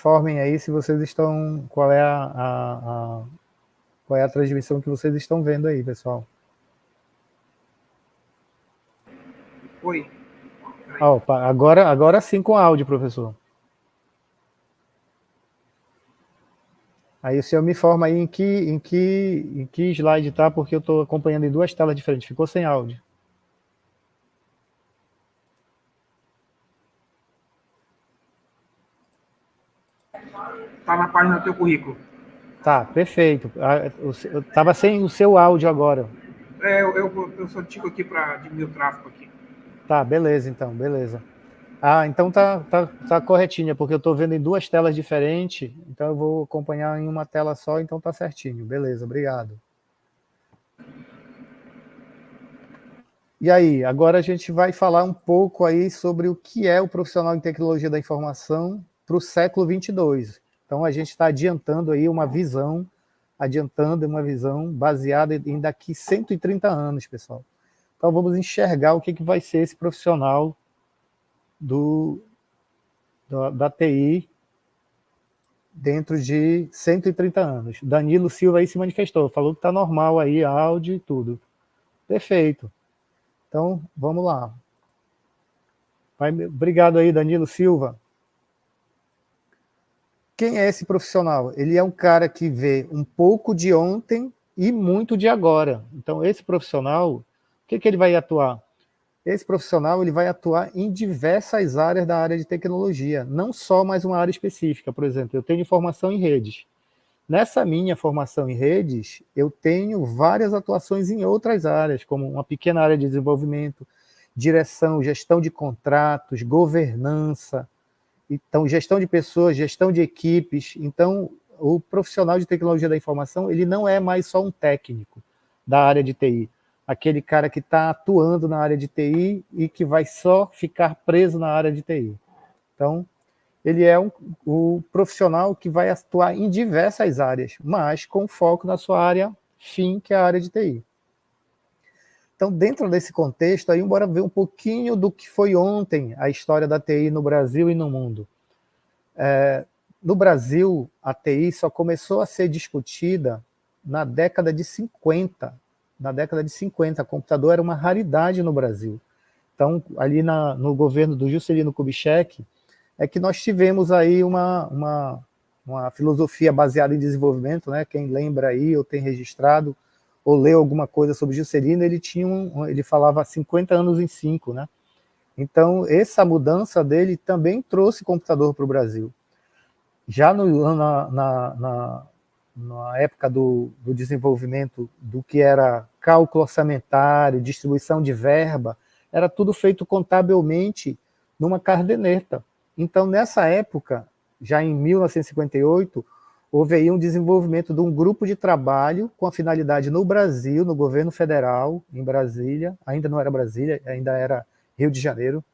informem aí se vocês estão... Qual é qual é a transmissão que vocês estão vendo aí, pessoal? Oi. Opa, agora sim com áudio, professor. Aí o senhor me informa aí em que slide tá, porque eu estou acompanhando em duas telas diferentes. Ficou sem áudio. Tá na página do teu currículo. Tá, perfeito. Eu estava sem o seu áudio agora. Eu só tico aqui para diminuir o tráfego aqui. Tá, beleza então, beleza. Então tá corretinho, porque eu estou vendo em duas telas diferentes, então eu vou acompanhar em uma tela só, então tá certinho. Beleza, obrigado. E aí, agora a gente vai falar um pouco aí sobre o que é o profissional em tecnologia da informação para o século 22. Então a gente está adiantando uma visão baseada em daqui 130 anos, pessoal. Então vamos enxergar o que vai ser esse profissional da TI dentro de 130 anos. Danilo Silva aí se manifestou, falou que está normal aí, áudio e tudo. Perfeito. Então, vamos lá. Obrigado aí, Danilo Silva. Quem é esse profissional? Ele é um cara que vê um pouco de ontem e muito de agora. Então, esse profissional, o que ele vai atuar? Esse profissional ele vai atuar em diversas áreas da área de tecnologia, não só mais uma área específica. Por exemplo, eu tenho formação em redes. Nessa minha formação em redes, eu tenho várias atuações em outras áreas, como uma pequena área de desenvolvimento, direção, gestão de contratos, governança, então gestão de pessoas, gestão de equipes. Então, o profissional de tecnologia da informação, ele não é mais só um técnico da área de TI, aquele cara que está atuando na área de TI e que vai só ficar preso na área de TI. Então, ele é o profissional que vai atuar em diversas áreas, mas com foco na sua área fim, que é a área de TI. Então, dentro desse contexto, aí, bora ver um pouquinho do que foi ontem a história da TI no Brasil e no mundo. No Brasil, a TI só começou a ser discutida na década de 50. Na década de 50, o computador era uma raridade no Brasil. Então, ali no governo do Juscelino Kubitschek, é que nós tivemos aí uma filosofia baseada em desenvolvimento, né? Quem lembra aí, ou tem registrado, ou leu alguma coisa sobre Juscelino, ele falava 50 anos em 5, né? Então, essa mudança dele também trouxe computador para o Brasil. Já na época do desenvolvimento do que era cálculo orçamentário, distribuição de verba, era tudo feito contabilmente numa caderneta. Então, nessa época, já em 1958, houve aí um desenvolvimento de um grupo de trabalho com a finalidade no Brasil, no governo federal, em Brasília, ainda não era Brasília, ainda era Rio de Janeiro,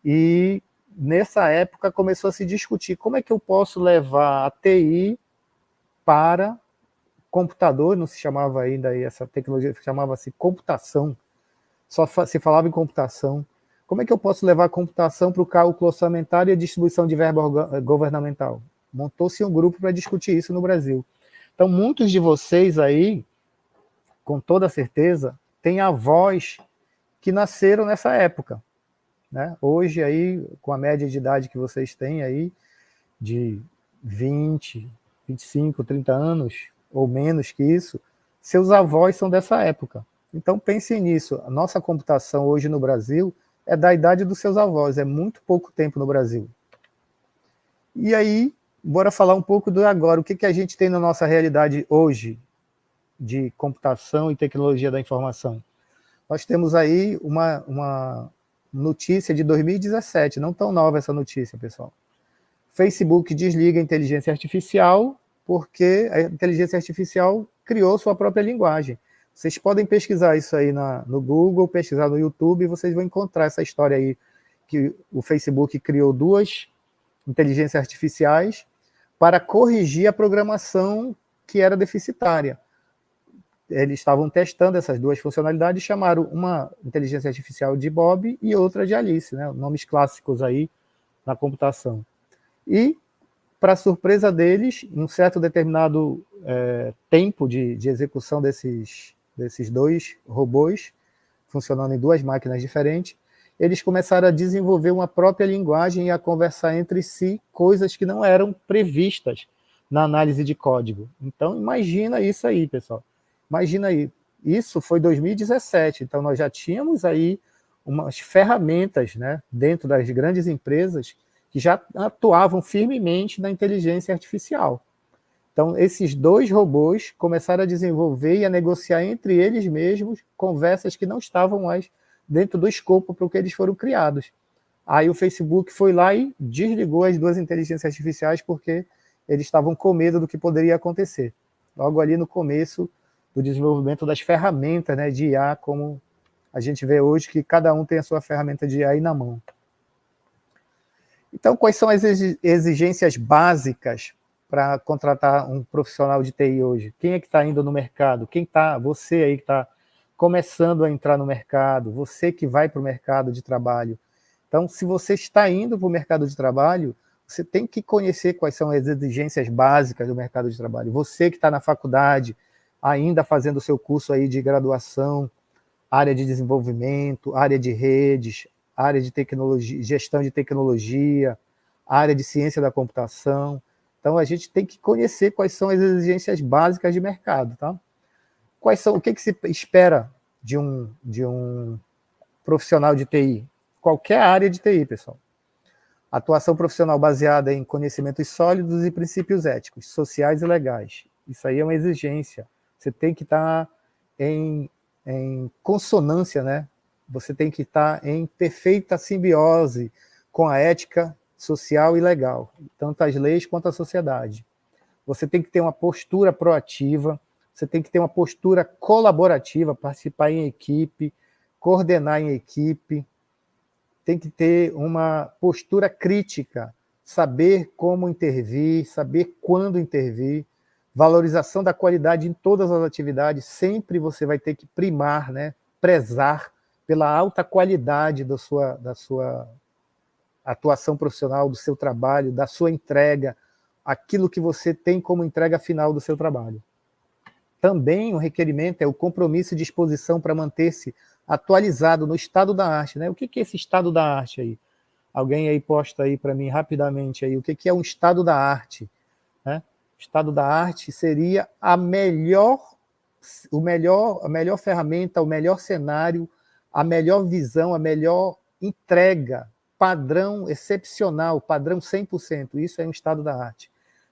e nessa época começou a se discutir como é que eu posso levar a TI para computador, não se chamava ainda essa tecnologia, chamava-se computação, só se falava em computação. Como é que eu posso levar a computação para o cálculo orçamentário e a distribuição de verba governamental? Montou-se um grupo para discutir isso no Brasil. Então, muitos de vocês aí, com toda certeza, têm avós que nasceram nessa época, né? Hoje, aí, com a média de idade que vocês têm aí, de 20, 25, 30 anos, ou menos que isso, seus avós são dessa época. Então, pensem nisso. A nossa computação hoje no Brasil é da idade dos seus avós, é muito pouco tempo no Brasil. E aí, bora falar um pouco do agora. O que a gente tem na nossa realidade hoje de computação e tecnologia da informação? Nós temos aí uma notícia de 2017, não tão nova essa notícia, pessoal. Facebook desliga a inteligência artificial porque a inteligência artificial criou sua própria linguagem. Vocês podem pesquisar isso aí no Google, pesquisar no YouTube, e vocês vão encontrar essa história aí, que o Facebook criou duas inteligências artificiais para corrigir a programação que era deficitária. Eles estavam testando essas duas funcionalidades e chamaram uma inteligência artificial de Bob e outra de Alice, né? Nomes clássicos aí na computação. E para surpresa deles, em um certo determinado tempo de execução desses dois robôs, funcionando em duas máquinas diferentes, eles começaram a desenvolver uma própria linguagem e a conversar entre si coisas que não eram previstas na análise de código. Então, imagina isso aí, pessoal. Imagina aí. Isso foi 2017, então nós já tínhamos aí umas ferramentas, né, dentro das grandes empresas que já atuavam firmemente na inteligência artificial. Então, esses dois robôs começaram a desenvolver e a negociar entre eles mesmos conversas que não estavam mais dentro do escopo para o que eles foram criados. Aí o Facebook foi lá e desligou as duas inteligências artificiais porque eles estavam com medo do que poderia acontecer. Logo ali no começo do desenvolvimento das ferramentas, né, de IA, como a gente vê hoje, que cada um tem a sua ferramenta de IA aí na mão. Então, quais são as exigências básicas para contratar um profissional de TI hoje? Quem é que está indo no mercado? Quem está? Você aí que está começando a entrar no mercado, você que vai para o mercado de trabalho. Então, se você está indo para o mercado de trabalho, você tem que conhecer quais são as exigências básicas do mercado de trabalho. Você que está na faculdade, ainda fazendo o seu curso aí de graduação, área de desenvolvimento, área de redes, área de tecnologia, gestão de tecnologia, área de ciência da computação. Então, a gente tem que conhecer quais são as exigências básicas de mercado, tá? O que se espera de um profissional de TI? Qualquer área de TI, pessoal. Atuação profissional baseada em conhecimentos sólidos e princípios éticos, sociais e legais. Isso aí é uma exigência. Você tem que estar em consonância, né? Você tem que estar em perfeita simbiose com a ética social e legal, tanto as leis quanto a sociedade. Você tem que ter uma postura proativa, você tem que ter uma postura colaborativa, participar em equipe, coordenar em equipe, tem que ter uma postura crítica, saber como intervir, saber quando intervir, valorização da qualidade em todas as atividades, sempre você vai ter que primar, né, prezar pela alta qualidade da sua atuação profissional, do seu trabalho, da sua entrega, aquilo que você tem como entrega final do seu trabalho. Também o requerimento é o compromisso e disposição para manter-se atualizado no estado da arte, né? O que é esse estado da arte aí? Alguém aí posta aí para mim rapidamente aí, o que é um estado da arte, né? O estado da arte seria a melhor ferramenta, o melhor cenário, a melhor visão, a melhor entrega, padrão excepcional, padrão 100%. Isso é um estado da arte.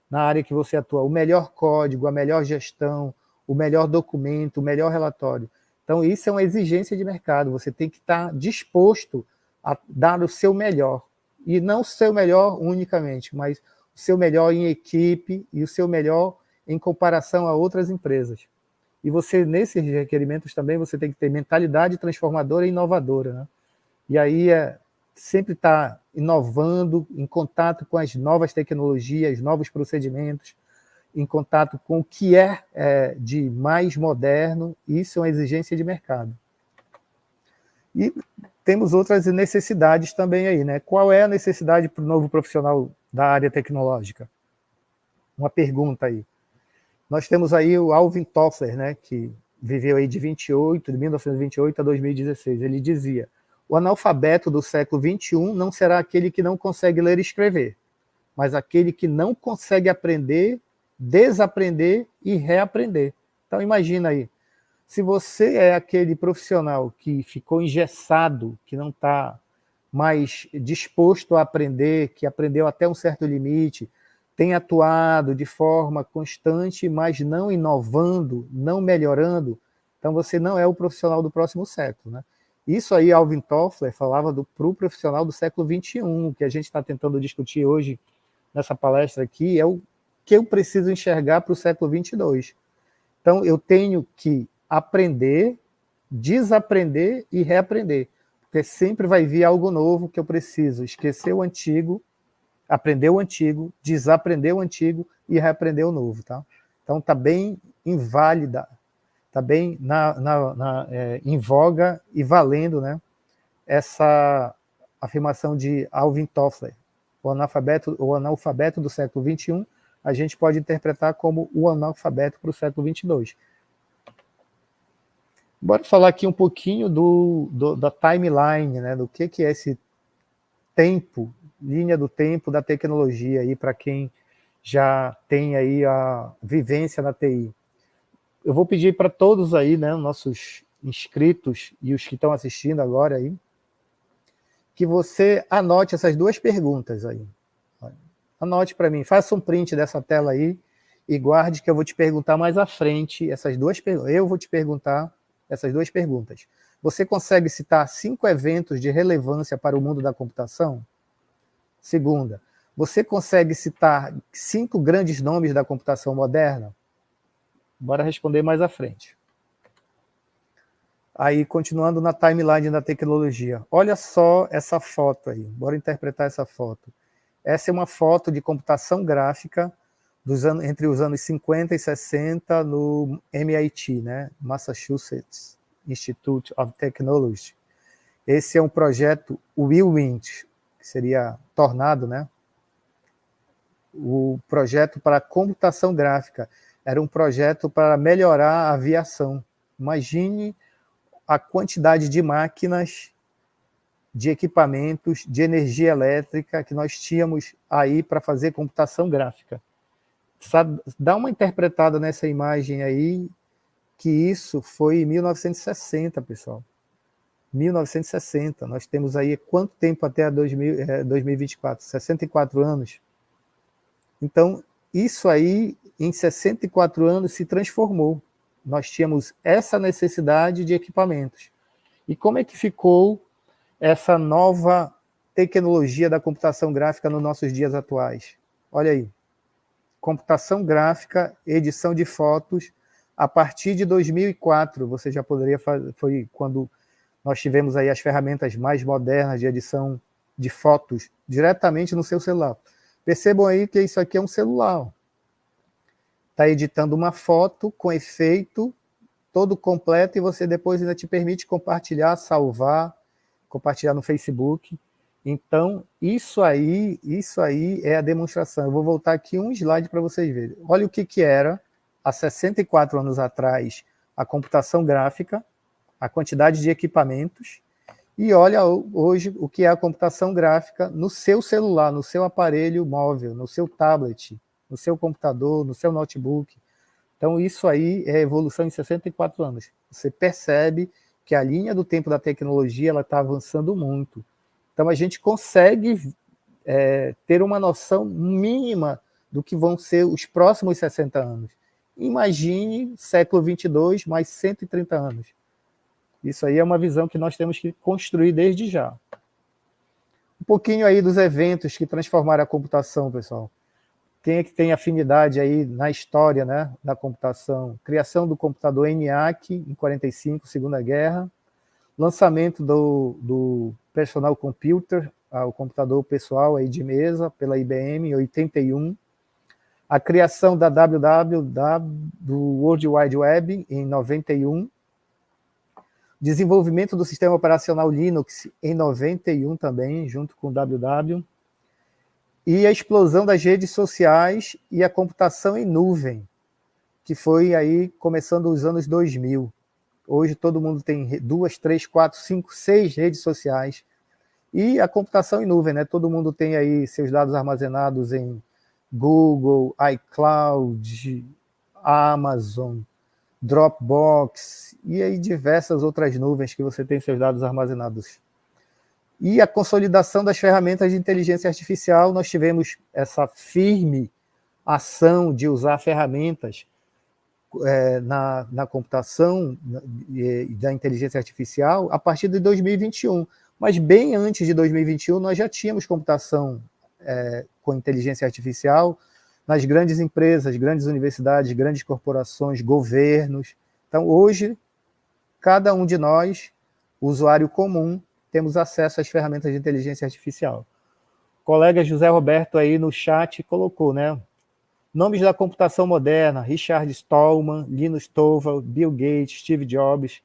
Na área que você atua, o melhor código, a melhor gestão, o melhor documento, o melhor relatório. Então, isso é uma exigência de mercado. Você tem que estar disposto a dar o seu melhor. E não o seu melhor unicamente, mas o seu melhor em equipe e o seu melhor em comparação a outras empresas. E você, nesses requerimentos também, você tem que ter mentalidade transformadora e inovadora, né? E aí sempre estar inovando, em contato com as novas tecnologias, novos procedimentos, em contato com o que é de mais moderno. Isso é uma exigência de mercado. E temos outras necessidades também aí, né? Qual é a necessidade para o novo profissional da área tecnológica? Uma pergunta aí. Nós temos aí o Alvin Toffler, né, que viveu aí de 1928 a 2016. Ele dizia: o analfabeto do século XXI não será aquele que não consegue ler e escrever, mas aquele que não consegue aprender, desaprender e reaprender. Então imagina aí, se você é aquele profissional que ficou engessado, que não está mais disposto a aprender, que aprendeu até um certo limite, tem atuado de forma constante, mas não inovando, não melhorando, então você não é o profissional do próximo século, né? Isso aí, Alvin Toffler falava para o profissional do século XXI, o que a gente está tentando discutir hoje nessa palestra aqui é o que eu preciso enxergar para o século XXII. Então, eu tenho que aprender, desaprender e reaprender, porque sempre vai vir algo novo que eu preciso esquecer o antigo, aprender o antigo, desaprender o antigo e reaprender o novo, tá? Então, está bem inválida, está bem em voga e valendo, né, essa afirmação de Alvin Toffler, o analfabeto do século XXI, a gente pode interpretar como o analfabeto para o século XXII. Bora falar aqui um pouquinho da timeline, né, do que é esse tempo, linha do tempo da tecnologia, aí para quem já tem aí a vivência na TI. Eu vou pedir para todos aí, né, nossos inscritos e os que estão assistindo agora aí, que você anote essas duas perguntas aí. Anote para mim, faça um print dessa tela aí e guarde, que eu vou te perguntar mais à frente essas duas perguntas. Eu vou te perguntar essas duas perguntas. Você consegue citar 5 eventos de relevância para o mundo da computação? Segunda, você consegue citar 5 grandes nomes da computação moderna? Bora responder mais à frente. Aí, continuando na timeline da tecnologia. Olha só essa foto aí. Bora interpretar essa foto. Essa é uma foto de computação gráfica entre os anos 50 e 60 no MIT, né? Massachusetts Institute of Technology. Esse é um projeto Whirlwind, que seria Tornado, né? O projeto para computação gráfica era um projeto para melhorar a aviação. Imagine a quantidade de máquinas, de equipamentos, de energia elétrica que nós tínhamos aí para fazer computação gráfica. Dá uma interpretada nessa imagem aí, que isso foi em 1960, pessoal. 1960. Nós temos aí quanto tempo até 2024? 64 anos. Então, isso aí, em 64 anos, se transformou. Nós tínhamos essa necessidade de equipamentos. E como é que ficou essa nova tecnologia da computação gráfica nos nossos dias atuais? Olha aí. Computação gráfica, edição de fotos, a partir de 2004, você já poderia fazer, foi quando nós tivemos aí as ferramentas mais modernas de edição de fotos diretamente no seu celular. Percebam aí que isso aqui é um celular. Está editando uma foto com efeito todo completo e você depois ainda te permite compartilhar, salvar, compartilhar no Facebook. Então, isso aí é a demonstração. Eu vou voltar aqui um slide para vocês verem. Olha o que era, há 64 anos atrás, a computação gráfica, a quantidade de equipamentos, e olha hoje o que é a computação gráfica no seu celular, no seu aparelho móvel, no seu tablet, no seu computador, no seu notebook. Então, isso aí é evolução em 64 anos. Você percebe que a linha do tempo da tecnologia está avançando muito. Então, a gente consegue ter uma noção mínima do que vão ser os próximos 60 anos. Imagine século 22 mais 130 anos. Isso aí é uma visão que nós temos que construir desde já. Um pouquinho aí dos eventos que transformaram a computação, pessoal. Quem é que tem afinidade aí na história, né, da computação? Criação do computador ENIAC em 45, Segunda Guerra. Lançamento do Personal Computer, o computador pessoal aí de mesa, pela IBM, em 81. A criação da do World Wide Web, em 91. Desenvolvimento do sistema operacional Linux, em 91 também, junto com o WW. E a explosão das redes sociais e a computação em nuvem, que foi aí começando os anos 2000. Hoje todo mundo tem 2, 3, 4, 5, 6 redes sociais. E a computação em nuvem, né? Todo mundo tem aí seus dados armazenados em Google, iCloud, Amazon, Dropbox, e aí diversas outras nuvens que você tem seus dados armazenados. E a consolidação das ferramentas de inteligência artificial, nós tivemos essa firme ação de usar ferramentas na computação e da inteligência artificial a partir de 2021. Mas bem antes de 2021, nós já tínhamos computação com inteligência artificial nas grandes empresas, grandes universidades, grandes corporações, governos. Então, hoje, cada um de nós, usuário comum, temos acesso às ferramentas de inteligência artificial. O colega José Roberto aí no chat colocou, né? Nomes da computação moderna: Richard Stallman, Linus Torvalds, Bill Gates, Steve Jobs.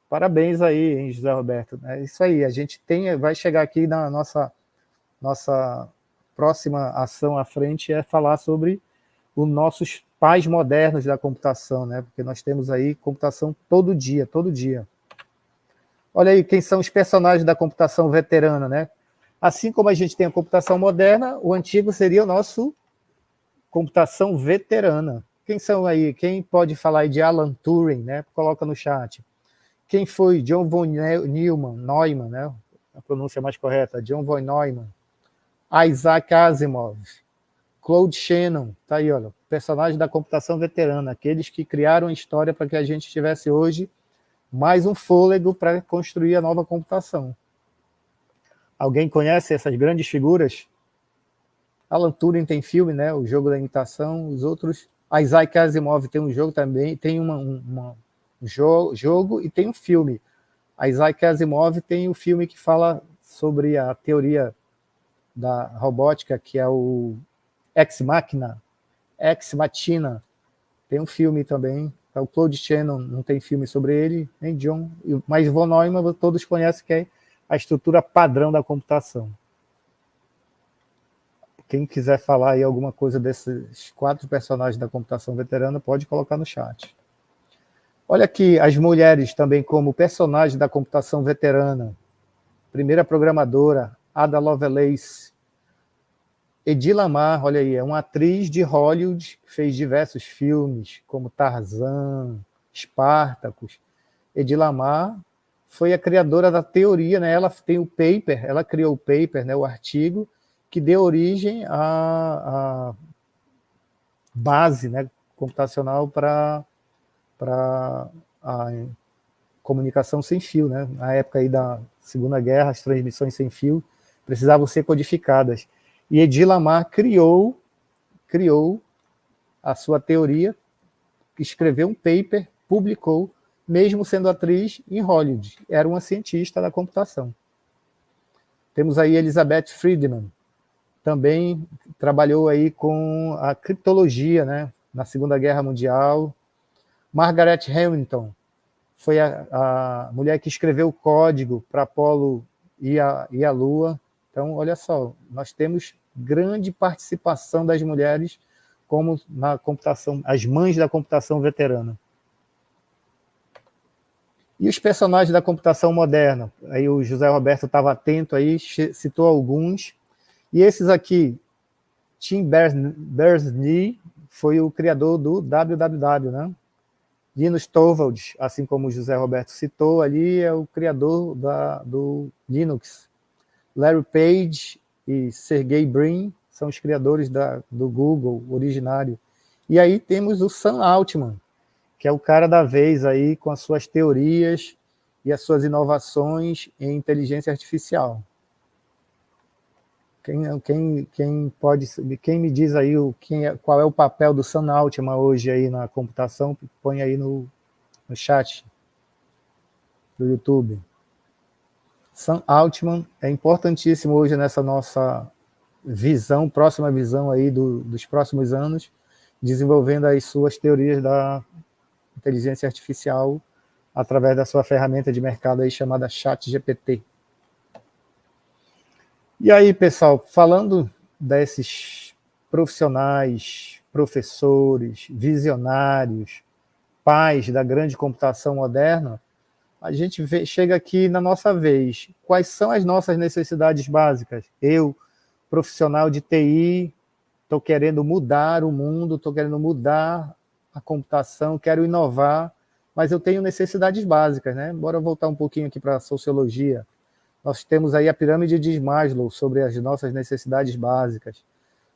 Parabéns aí, hein, José Roberto. É isso aí, a gente vai chegar aqui na nossa próxima ação à frente é falar sobre os nossos pais modernos da computação, né? Porque nós temos aí computação todo dia, todo dia. Olha aí quem são os personagens da computação veterana, né? Assim como a gente tem a computação moderna, o antigo seria o nosso computação veterana. Quem são aí? Quem pode falar aí de Alan Turing, né? Coloca no chat. Quem foi John von Neumann, né? A pronúncia mais correta, John von Neumann. Isaac Asimov. Claude Shannon, tá aí, olha, personagem da computação veterana, aqueles que criaram a história para que a gente tivesse hoje mais um fôlego para construir a nova computação. Alguém conhece essas grandes figuras? Alan Turing tem filme, né? O Jogo da Imitação. Os outros, Isaac Asimov tem um jogo também, tem um jogo e tem um filme. Isaac Asimov tem um filme que fala sobre a teoria da robótica, que é o Ex Machina. Tem um filme também. O Claude Shannon não tem filme sobre ele, nem John, mas von Neumann todos conhecem, que é a estrutura padrão da computação. Quem quiser falar aí alguma coisa desses 4 personagens da computação veterana, pode colocar no chat. Olha aqui, as mulheres também como personagens da computação veterana. Primeira programadora, Ada Lovelace. Edi Lamar, olha aí, é uma atriz de Hollywood que fez diversos filmes, como Tarzan, Spartacus. Edi Lamar foi a criadora da teoria, né? Ela tem o paper, ela criou o paper, né? O artigo que deu origem à base, né? Computacional para a comunicação sem fio, né? Na época aí da Segunda Guerra, as transmissões sem fio precisavam ser codificadas. E Edi Lamar criou a sua teoria, escreveu um paper, publicou, mesmo sendo atriz em Hollywood. Era uma cientista da computação. Temos aí Elizabeth Friedman, também trabalhou aí com a criptologia, né, na Segunda Guerra Mundial. Margaret Hamilton foi a mulher que escreveu o código para Apolo e a Lua. Então, olha só, nós temos grande participação das mulheres como na computação, as mães da computação veterana. E os personagens da computação moderna? Aí o José Roberto estava atento aí, citou alguns. E esses aqui, Tim Berners-Lee foi o criador do www, né? Linus Torvalds, assim como o José Roberto citou, ali é o criador do Linux. Larry Page e Sergey Brin são os criadores do Google originário. E aí temos o Sam Altman, que é o cara da vez aí com as suas teorias e as suas inovações em inteligência artificial. Quem me diz aí qual é o papel do Sam Altman hoje aí na computação, põe aí no chat do YouTube. Sam Altman é importantíssimo hoje nessa nossa visão, próxima visão aí dos próximos anos, desenvolvendo as suas teorias da inteligência artificial através da sua ferramenta de mercado aí chamada ChatGPT. E aí, pessoal, falando desses profissionais, professores, visionários, pais da grande computação moderna, a gente chega aqui na nossa vez. Quais são as nossas necessidades básicas? Eu, profissional de TI, estou querendo mudar o mundo, estou querendo mudar a computação, quero inovar, mas eu tenho necessidades básicas, né? Bora voltar um pouquinho aqui para a sociologia. Nós temos aí a pirâmide de Maslow sobre as nossas necessidades básicas.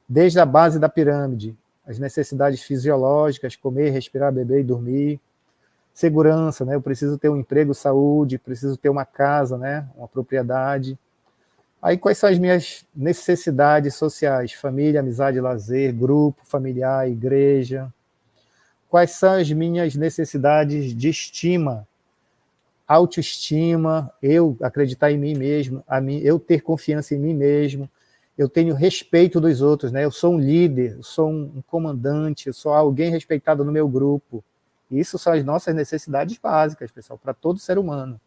Desde a base da pirâmide, as necessidades fisiológicas, comer, respirar, beber e dormir. Segurança, né? Eu preciso ter um emprego, saúde, preciso ter uma casa, né? Uma propriedade. Aí quais são as minhas necessidades sociais? Família, amizade, lazer, grupo, familiar, igreja. Quais são as minhas necessidades de estima? Autoestima, eu acreditar em mim mesmo, eu ter confiança em mim mesmo, eu tenho respeito dos outros, né? Eu sou um líder, eu sou um comandante, eu sou alguém respeitado no meu grupo. Isso são as nossas necessidades básicas, pessoal, para todo ser humano.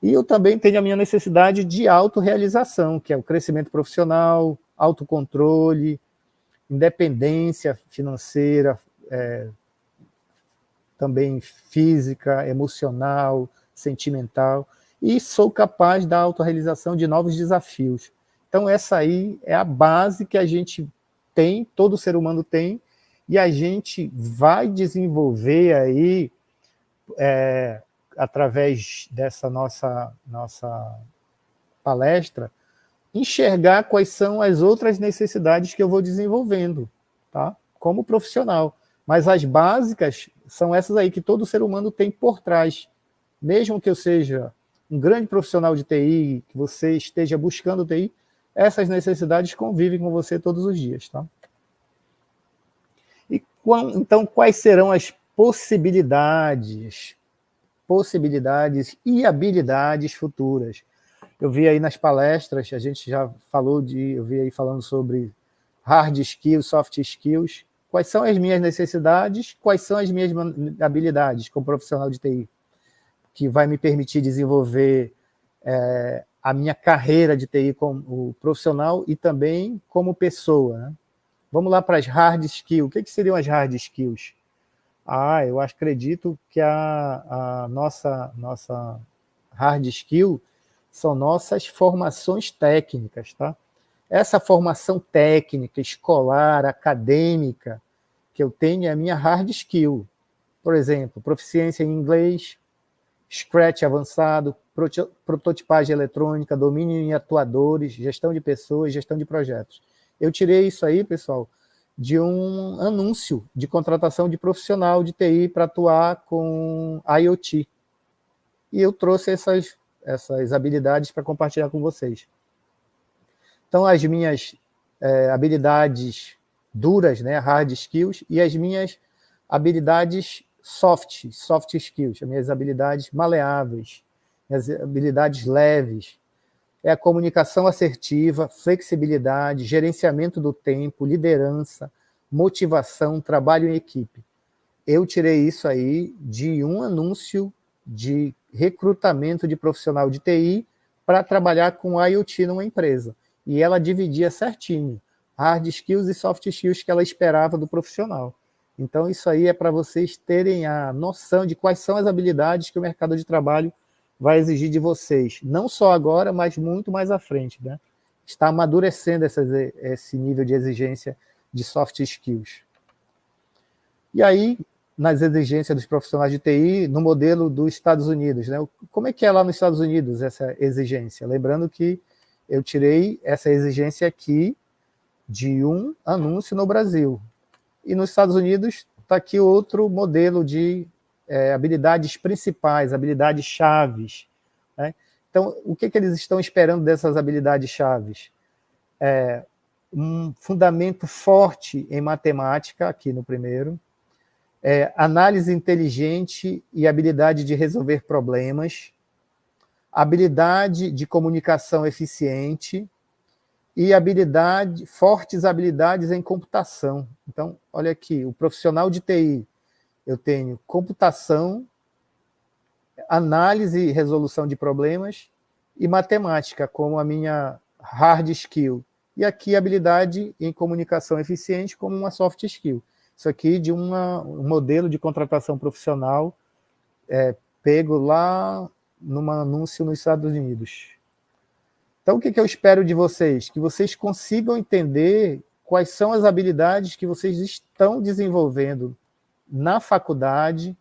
E eu também tenho a minha necessidade de autorrealização, que é o crescimento profissional, autocontrole, independência financeira, também física, emocional, sentimental, e sou capaz da autorrealização de novos desafios. Então, essa aí é a base que a gente tem, todo ser humano tem, e a gente vai desenvolver aí, através dessa nossa palestra, enxergar quais são as outras necessidades que eu vou desenvolvendo, tá? Como profissional. Mas as básicas são essas aí que todo ser humano tem por trás. Mesmo que eu seja um grande profissional de TI, que você esteja buscando TI, essas necessidades convivem com você todos os dias, tá? Então, quais serão as possibilidades e habilidades futuras? Eu vi aí nas palestras, a gente já falou eu vi aí falando sobre hard skills, soft skills. Quais são as minhas necessidades? Quais são as minhas habilidades como profissional de TI? Que vai me permitir desenvolver a minha carreira de TI como profissional e também como pessoa, né? Vamos lá para as hard skills. O que seriam as hard skills? Eu acredito que a nossa hard skill são nossas formações técnicas, tá? Essa formação técnica, escolar, acadêmica, que eu tenho é a minha hard skill. Por exemplo, proficiência em inglês, Scratch avançado, prototipagem eletrônica, domínio em atuadores, gestão de pessoas, gestão de projetos. Eu tirei isso aí, pessoal, de um anúncio de contratação de profissional de TI para atuar com IoT. E eu trouxe essas habilidades para compartilhar com vocês. Então, as minhas habilidades duras, né, hard skills, e as minhas habilidades soft skills, as minhas habilidades maleáveis, minhas habilidades leves, é a comunicação assertiva, flexibilidade, gerenciamento do tempo, liderança, motivação, trabalho em equipe. Eu tirei isso aí de um anúncio de recrutamento de profissional de TI para trabalhar com IoT numa empresa. E ela dividia certinho hard skills e soft skills que ela esperava do profissional. Então, isso aí é para vocês terem a noção de quais são as habilidades que o mercado de trabalho vai exigir de vocês. Não só agora, mas muito mais à frente, né? Está amadurecendo esse nível de exigência de soft skills. E aí, nas exigências dos profissionais de TI, no modelo dos Estados Unidos, né? Como é que é lá nos Estados Unidos essa exigência? Lembrando que eu tirei essa exigência aqui de um anúncio no Brasil. E nos Estados Unidos está aqui outro modelo de habilidades principais, habilidades chaves, né? Então, o que eles estão esperando dessas habilidades chaves? Um fundamento forte em matemática, aqui no primeiro, análise inteligente e habilidade de resolver problemas, habilidade de comunicação eficiente e fortes habilidades em computação. Então, olha aqui, o profissional de TI, eu tenho computação, análise e resolução de problemas e matemática como a minha hard skill. E aqui, habilidade em comunicação eficiente como uma soft skill. Isso aqui de um modelo de contratação profissional pego lá num anúncio nos Estados Unidos. Então, o que eu espero de vocês? Que vocês consigam entender quais são as habilidades que vocês estão desenvolvendo na faculdade,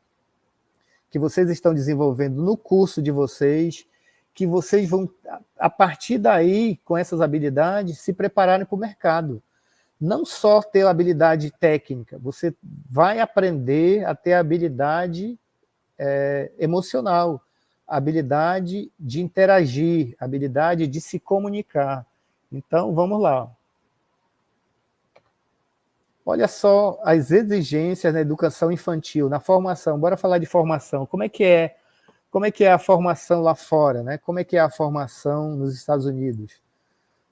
que vocês estão desenvolvendo no curso de vocês, que vocês vão, a partir daí, com essas habilidades, se prepararem para o mercado. Não só ter habilidade técnica, você vai aprender a ter habilidade emocional, habilidade de interagir, habilidade de se comunicar. Então, vamos lá. Olha só as exigências na educação infantil, na formação. Bora falar de formação. Como é que é a formação lá fora, né? Como é que é a formação nos Estados Unidos?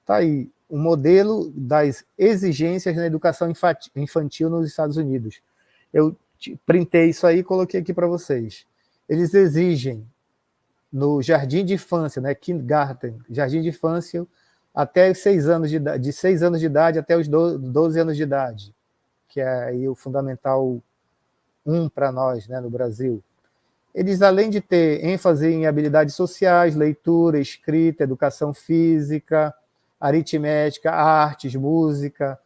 Tá aí, o modelo das exigências na educação infantil nos Estados Unidos. Eu printei isso aí e coloquei aqui para vocês. Eles exigem no jardim de infância, né, kindergarten, jardim de infância, até os 6 anos de idade, de 6 anos de idade até os 12 anos de idade, que é aí o Fundamental 1 para nós, né, no Brasil. Eles, além de ter ênfase em habilidades sociais, leitura, escrita, educação física, aritmética, artes, música,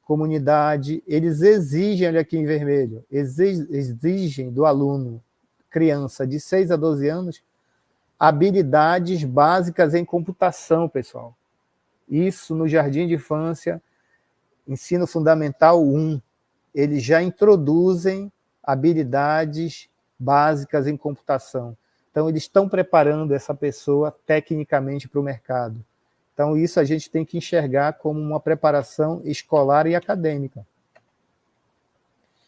comunidade, eles exigem, olha aqui em vermelho, exigem do aluno, criança de 6 a 12 anos, habilidades básicas em computação, pessoal. Isso no jardim de infância, ensino fundamental 1, eles já introduzem habilidades básicas em computação. Então, eles estão preparando essa pessoa tecnicamente para o mercado. Então, isso a gente tem que enxergar como uma preparação escolar e acadêmica.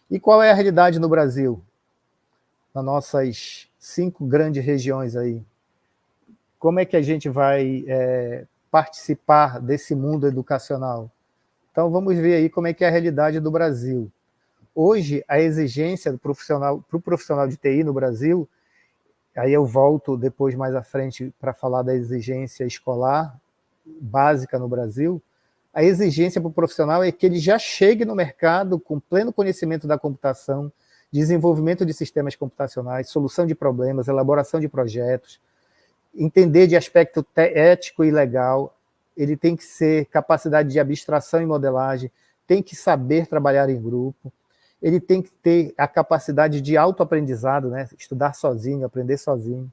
E qual é a realidade no Brasil? Nas nossas 5 grandes regiões aí. Como é que a gente vai participar desse mundo educacional? Então, vamos ver aí como é que é a realidade do Brasil. Hoje, a exigência para o profissional de TI no Brasil, aí eu volto depois mais à frente para falar da exigência escolar básica no Brasil, a exigência para o profissional é que ele já chegue no mercado com pleno conhecimento da computação, desenvolvimento de sistemas computacionais, solução de problemas, elaboração de projetos, entender de aspecto ético e legal, ele tem que ser capacidade de abstração e modelagem, tem que saber trabalhar em grupo, ele tem que ter a capacidade de autoaprendizado, né? Estudar sozinho, aprender sozinho.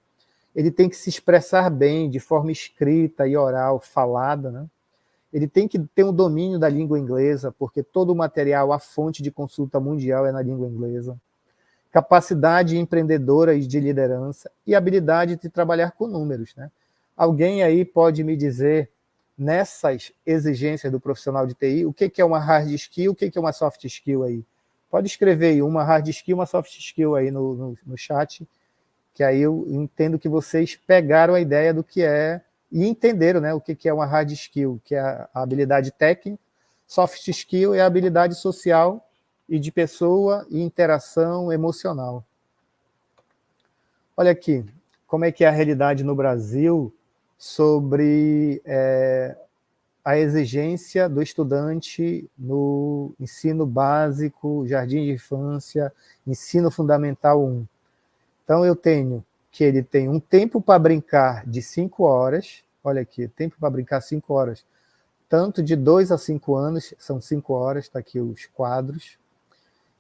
Ele tem que se expressar bem, de forma escrita e oral, falada, né? Ele tem que ter um domínio da língua inglesa, porque todo o material, a fonte de consulta mundial é na língua inglesa. Capacidade empreendedora e de liderança e habilidade de trabalhar com números, né? Alguém aí pode me dizer, nessas exigências do profissional de TI, o que é uma hard skill, o que é uma soft skill aí? Pode escrever aí uma hard skill, uma soft skill aí no chat, que aí eu entendo que vocês pegaram a ideia do que é e entenderam, né, o que é uma hard skill, que é a habilidade técnica, soft skill é a habilidade social e de pessoa e interação emocional. Olha aqui, como é que é a realidade no Brasil sobre a exigência do estudante no ensino básico, jardim de infância, ensino fundamental 1. Então, eu tenho que ele tem um tempo para brincar de 5 horas, olha aqui, tempo para brincar 5 horas, tanto de 2 a 5 anos, são 5 horas, está aqui os quadros,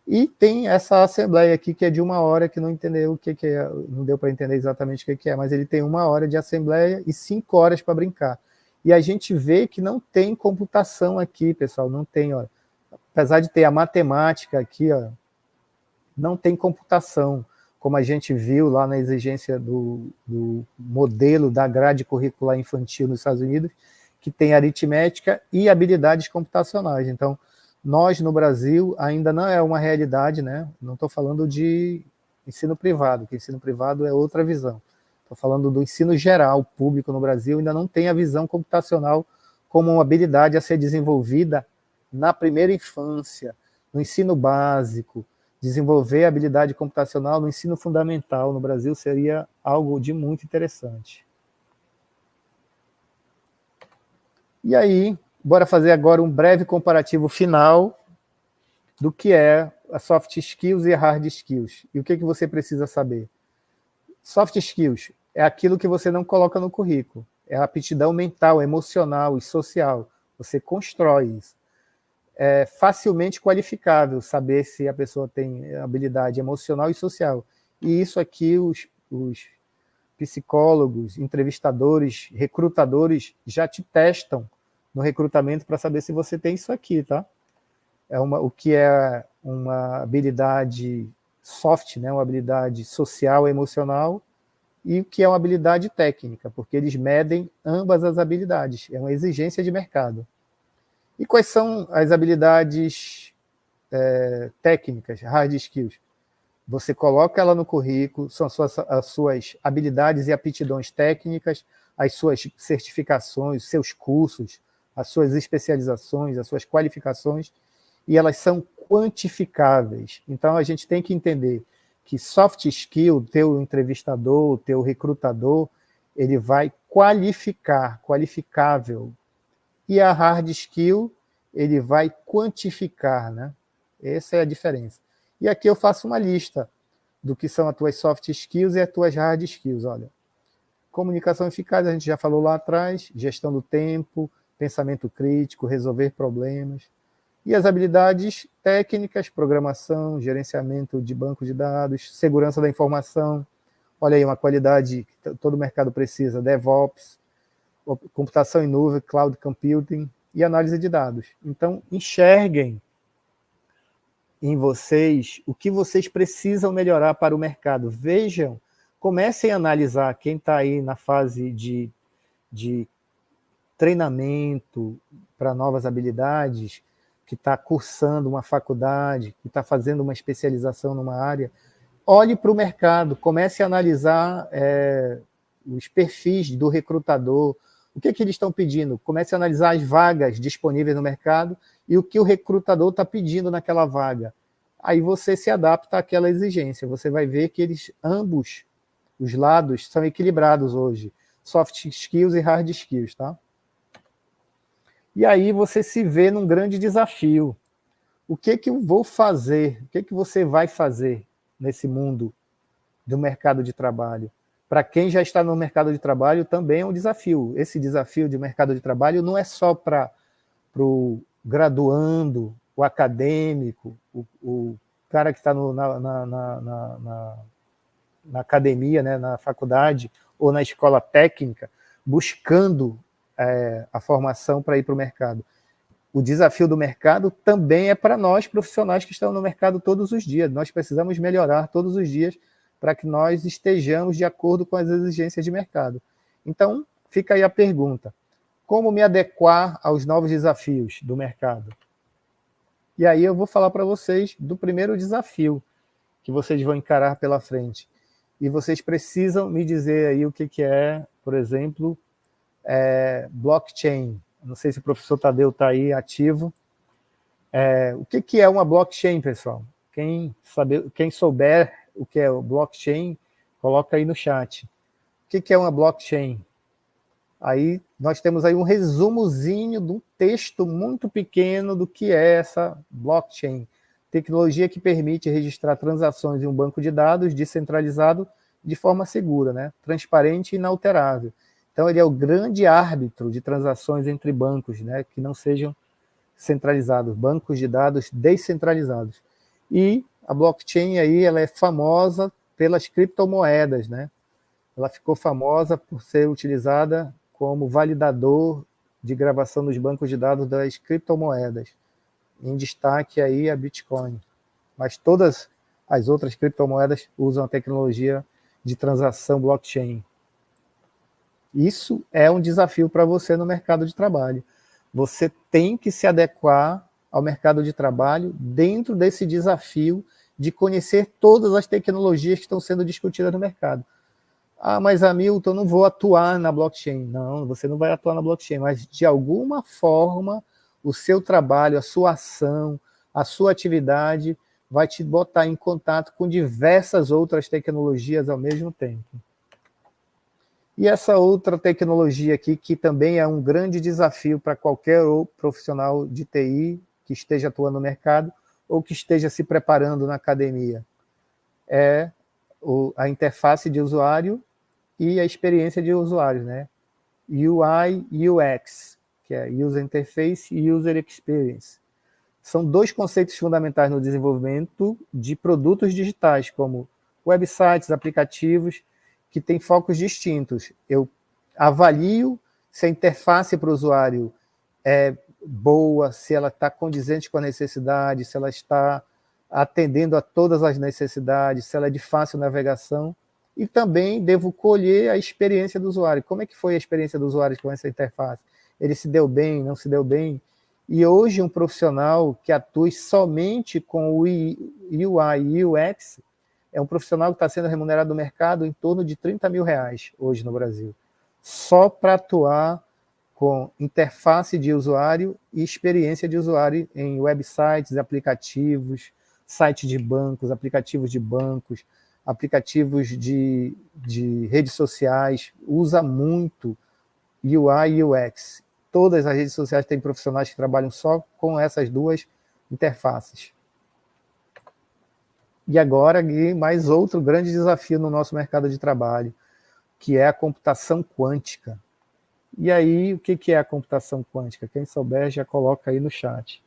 e tem essa assembleia aqui, que é de 1 hora, que não entendeu o que é, não deu para entender exatamente o que é, mas ele tem 1 hora de assembleia e 5 horas para brincar. E a gente vê que não tem computação aqui, pessoal, não tem, ó. Apesar de ter a matemática aqui, ó, não tem computação, como a gente viu lá na exigência do modelo da grade curricular infantil nos Estados Unidos, que tem aritmética e habilidades computacionais. Então, nós no Brasil ainda não é uma realidade, né? Não estou falando de ensino privado, que ensino privado é outra visão. Estou falando do ensino geral, público no Brasil, ainda não tem a visão computacional como uma habilidade a ser desenvolvida na primeira infância, no ensino básico. Desenvolver a habilidade computacional no ensino fundamental no Brasil seria algo de muito interessante. E aí, bora fazer agora um breve comparativo final do que é a soft skills e a hard skills. E o que você precisa saber? Soft skills é aquilo que você não coloca no currículo. É a aptidão mental, emocional e social. Você constrói isso. É facilmente qualificável saber se a pessoa tem habilidade emocional e social. E isso aqui os psicólogos, entrevistadores, recrutadores já te testam no recrutamento para saber se você tem isso aqui, tá? O que é uma habilidade soft, né? Uma habilidade social e emocional, e o que é uma habilidade técnica, porque eles medem ambas as habilidades. É uma exigência de mercado. E quais são as habilidades técnicas, hard skills? Você coloca ela no currículo, são as suas habilidades e aptidões técnicas, as suas certificações, os seus cursos, as suas especializações, as suas qualificações, e elas são quantificáveis. Então, a gente tem que entender que soft skill, teu entrevistador, teu recrutador, ele vai qualificar, qualificável. E a hard skill, ele vai quantificar, né? Essa é a diferença. E aqui eu faço uma lista do que são as tuas soft skills e as tuas hard skills. Olha, comunicação eficaz, a gente já falou lá atrás, gestão do tempo, pensamento crítico, resolver problemas. E as habilidades técnicas, programação, gerenciamento de banco de dados, segurança da informação. Olha aí, uma qualidade que todo mercado precisa, DevOps, computação em nuvem, cloud computing e análise de dados. Então, enxerguem em vocês o que vocês precisam melhorar para o mercado. Vejam, comecem a analisar quem está aí na fase de treinamento para novas habilidades, que está cursando uma faculdade, que está fazendo uma especialização numa área. Olhe para o mercado, comece a analisar os perfis do recrutador, o que eles estão pedindo. Comece a analisar as vagas disponíveis no mercado e o que o recrutador está pedindo naquela vaga. Aí você se adapta àquela exigência. Você vai ver que ambos os lados são equilibrados hoje. Soft skills e hard skills, tá? E aí você se vê num grande desafio. O que eu vou fazer? O que você vai fazer nesse mundo do mercado de trabalho? Para quem já está no mercado de trabalho, também é um desafio. Esse desafio de mercado de trabalho não é só para o graduando, o acadêmico, o cara que está na academia, né, na faculdade ou na escola técnica, buscando a formação para ir para o mercado. O desafio do mercado também é para nós, profissionais que estão no mercado todos os dias. Nós precisamos melhorar todos os dias para que nós estejamos de acordo com as exigências de mercado. Então, fica aí a pergunta: como me adequar aos novos desafios do mercado? E aí eu vou falar para vocês do primeiro desafio que vocês vão encarar pela frente. E vocês precisam me dizer aí o que é, por exemplo, blockchain. Não sei se o professor Tadeu está aí ativo. O que é uma blockchain, pessoal? Quem souber o que é o blockchain, coloca aí no chat. O que é uma blockchain? Aí nós temos aí um resumozinho de um texto muito pequeno do que é essa blockchain. Tecnologia que permite registrar transações em um banco de dados descentralizado de forma segura, né? Transparente e inalterável. Então, ele é o grande árbitro de transações entre bancos, né? Que não sejam centralizados, bancos de dados descentralizados. E a blockchain aí, ela é famosa pelas criptomoedas, né? Ela ficou famosa por ser utilizada como validador de gravação nos bancos de dados das criptomoedas. Em destaque aí a Bitcoin. Mas todas as outras criptomoedas usam a tecnologia de transação blockchain. Isso é um desafio para você no mercado de trabalho. Você tem que se adequar ao mercado de trabalho dentro desse desafio de conhecer todas as tecnologias que estão sendo discutidas no mercado. Ah, mas Hamilton, eu não vou atuar na blockchain. Não, você não vai atuar na blockchain, mas de alguma forma o seu trabalho, a sua ação, a sua atividade vai te botar em contato com diversas outras tecnologias ao mesmo tempo. E essa outra tecnologia aqui, que também é um grande desafio para qualquer profissional de TI que esteja atuando no mercado ou que esteja se preparando na academia, é a interface de usuário e a experiência de usuário, né? UI e UX, que é User Interface e User Experience. São dois conceitos fundamentais no desenvolvimento de produtos digitais, como websites, aplicativos, que têm focos distintos. Eu avalio se a interface para o usuário é boa, se ela está condizente com a necessidade, se ela está atendendo a todas as necessidades, se ela é de fácil navegação, e também devo colher a experiência do usuário. Como é que foi a experiência do usuário com essa interface? Ele se deu bem, não se deu bem? E hoje um profissional que atue somente com o UI e UX é um profissional que está sendo remunerado no mercado em torno de R$30 mil hoje no Brasil, só para atuar com interface de usuário e experiência de usuário em websites, aplicativos, sites de bancos, aplicativos de bancos, aplicativos de redes sociais, usa muito UI e UX. Todas as redes sociais têm profissionais que trabalham só com essas duas interfaces. E agora, Gui, mais outro grande desafio no nosso mercado de trabalho, que é a computação quântica. E aí, o que é a computação quântica? Quem souber já coloca aí no chat.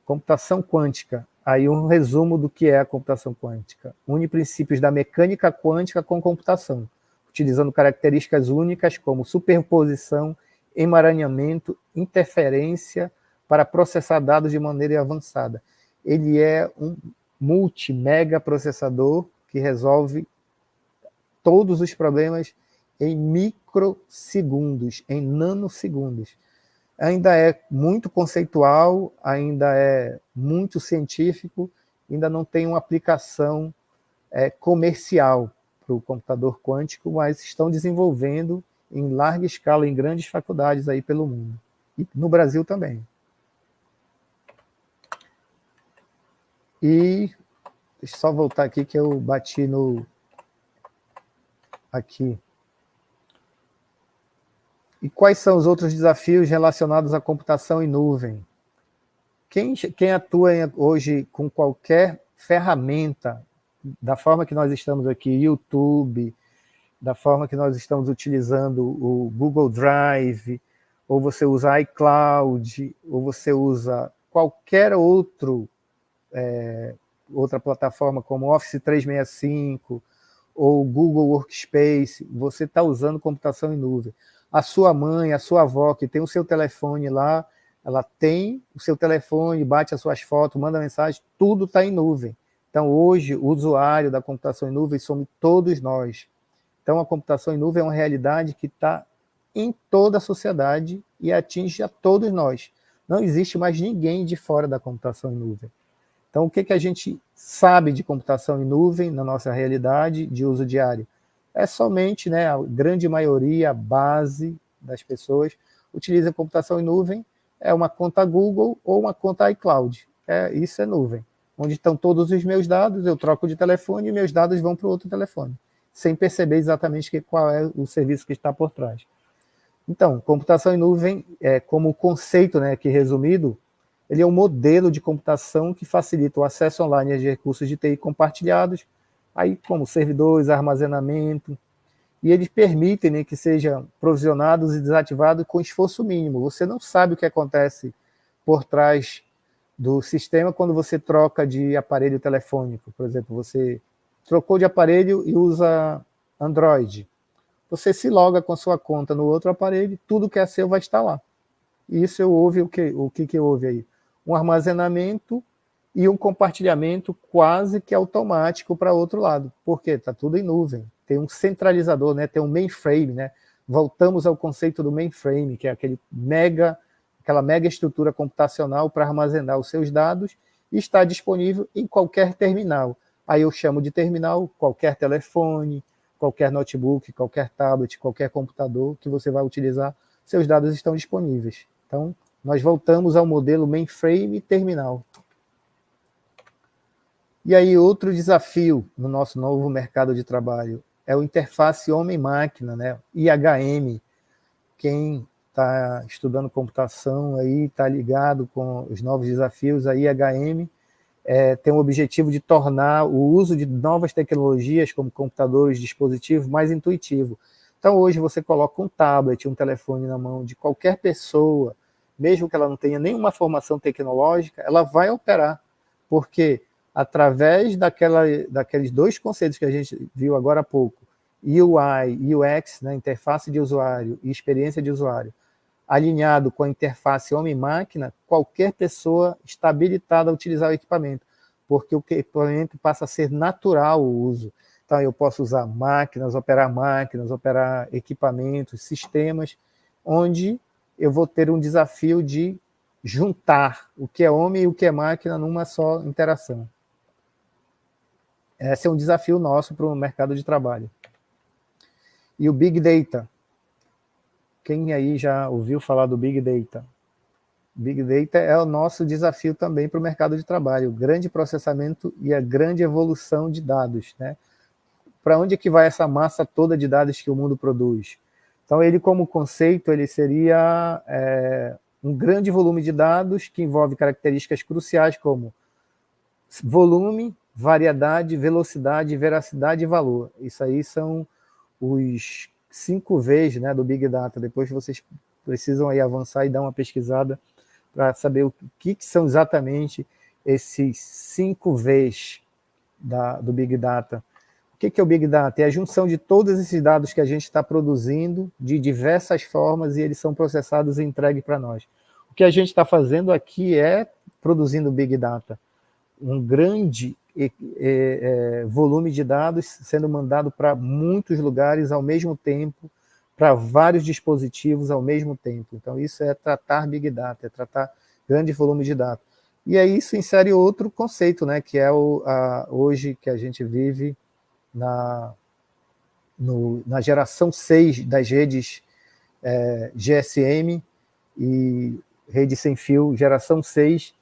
Computação quântica. Aí um resumo do que é a computação quântica. Une princípios da mecânica quântica com computação, utilizando características únicas como superposição, emaranhamento, interferência para processar dados de maneira avançada. Ele é um multi-mega processador que resolve todos os problemas em microsegundos, em nanosegundos. Ainda é muito conceitual, ainda é muito científico, ainda não tem uma aplicação comercial para o computador quântico, mas estão desenvolvendo em larga escala, em grandes faculdades aí pelo mundo. E no Brasil também. E deixa eu só voltar aqui que eu bati no... aqui. E quais são os outros desafios relacionados à computação em nuvem? Quem atua hoje com qualquer ferramenta, da forma que nós estamos aqui, YouTube, da forma que nós estamos utilizando o Google Drive, ou você usa iCloud, ou você usa qualquer outra plataforma como Office 365, ou Google Workspace, você está usando computação em nuvem. A sua mãe, a sua avó, que tem o seu telefone lá, ela tem o seu telefone, bate as suas fotos, manda mensagem, tudo está em nuvem. Então, hoje, o usuário da computação em nuvem somos todos nós. Então, a computação em nuvem é uma realidade que está em toda a sociedade e atinge a todos nós. Não existe mais ninguém de fora da computação em nuvem. Então, o que a gente sabe de computação em nuvem na nossa realidade de uso diário? É somente, né, a grande maioria, a base das pessoas, utiliza computação em nuvem, é uma conta Google ou uma conta iCloud. Isso é nuvem. Onde estão todos os meus dados, eu troco de telefone e meus dados vão para o outro telefone, sem perceber exatamente qual é o serviço que está por trás. Então, computação em nuvem, como conceito, né, aqui resumido, ele é um modelo de computação que facilita o acesso online de recursos de TI compartilhados, aí como servidores, armazenamento, e eles permitem, né, que sejam provisionados e desativados com esforço mínimo. Você não sabe o que acontece por trás do sistema quando você troca de aparelho telefônico. Por exemplo, você trocou de aparelho e usa Android. Você se loga com a sua conta no outro aparelho, tudo que é seu vai estar lá. E isso houve o que houve aí? Um armazenamento e um compartilhamento quase que automático para outro lado. Por quê? Está tudo em nuvem. Tem um centralizador, né? Tem um mainframe, né? Voltamos ao conceito do mainframe, que é aquela mega estrutura computacional para armazenar os seus dados e está disponível em qualquer terminal. Aí eu chamo de terminal qualquer telefone, qualquer notebook, qualquer tablet, qualquer computador que você vai utilizar, seus dados estão disponíveis. Então, nós voltamos ao modelo mainframe terminal. E aí, outro desafio no nosso novo mercado de trabalho é o interface homem-máquina, né? IHM. Quem está estudando computação aí está ligado com os novos desafios. A IHM tem o objetivo de tornar o uso de novas tecnologias, como computadores, dispositivos, mais intuitivo. Então, hoje, você coloca um tablet, um telefone na mão de qualquer pessoa, mesmo que ela não tenha nenhuma formação tecnológica, ela vai operar, porque através daqueles dois conceitos que a gente viu agora há pouco, UI e UX, né, interface de usuário e experiência de usuário, alinhado com a interface homem-máquina, qualquer pessoa está habilitada a utilizar o equipamento, porque o equipamento passa a ser natural o uso. Então, eu posso usar máquinas, operar equipamentos, sistemas, onde eu vou ter um desafio de juntar o que é homem e o que é máquina numa só interação. Esse é um desafio nosso para o mercado de trabalho. E o Big Data. Quem aí já ouviu falar do Big Data? Big Data é o nosso desafio também para o mercado de trabalho, o grande processamento e a grande evolução de dados, né? Para onde é que vai essa massa toda de dados que o mundo produz? Então, ele como conceito, ele seria um grande volume de dados que envolve características cruciais como volume, variedade, velocidade, veracidade e valor. Isso aí são os 5 Vs, né, do Big Data. Depois vocês precisam aí avançar e dar uma pesquisada para saber o que são exatamente esses 5 Vs do Big Data. O que é o Big Data? É a junção de todos esses dados que a gente está produzindo de diversas formas e eles são processados e entregues para nós. O que a gente está fazendo aqui é produzindo Big Data. Um grande volume de dados sendo mandado para muitos lugares ao mesmo tempo, para vários dispositivos ao mesmo tempo. Então, isso é tratar Big Data, é tratar grande volume de dados. E aí isso insere outro conceito, né, que é hoje que a gente vive na geração 6 das redes GSM e rede sem fio, geração 6,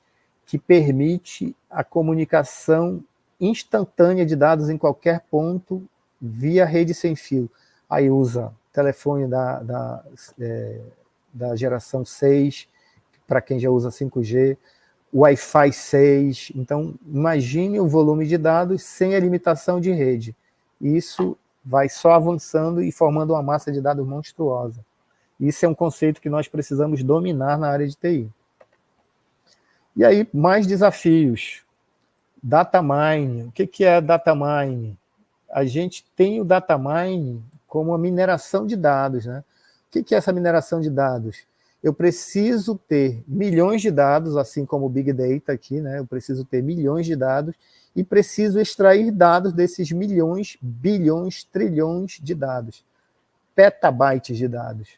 que permite a comunicação instantânea de dados em qualquer ponto via rede sem fio. Aí usa telefone da geração 6, para quem já usa 5G, Wi-Fi 6. Então, imagine o volume de dados sem a limitação de rede. Isso vai só avançando e formando uma massa de dados monstruosa. Isso é um conceito que nós precisamos dominar na área de TI. E aí, mais desafios. Data mining. O que é data mining? A gente tem o data mining como a mineração de dados, né? O que é essa mineração de dados? Eu preciso ter milhões de dados, assim como o Big Data aqui, né? Eu preciso ter milhões de dados e preciso extrair dados desses milhões, bilhões, trilhões de dados, petabytes de dados.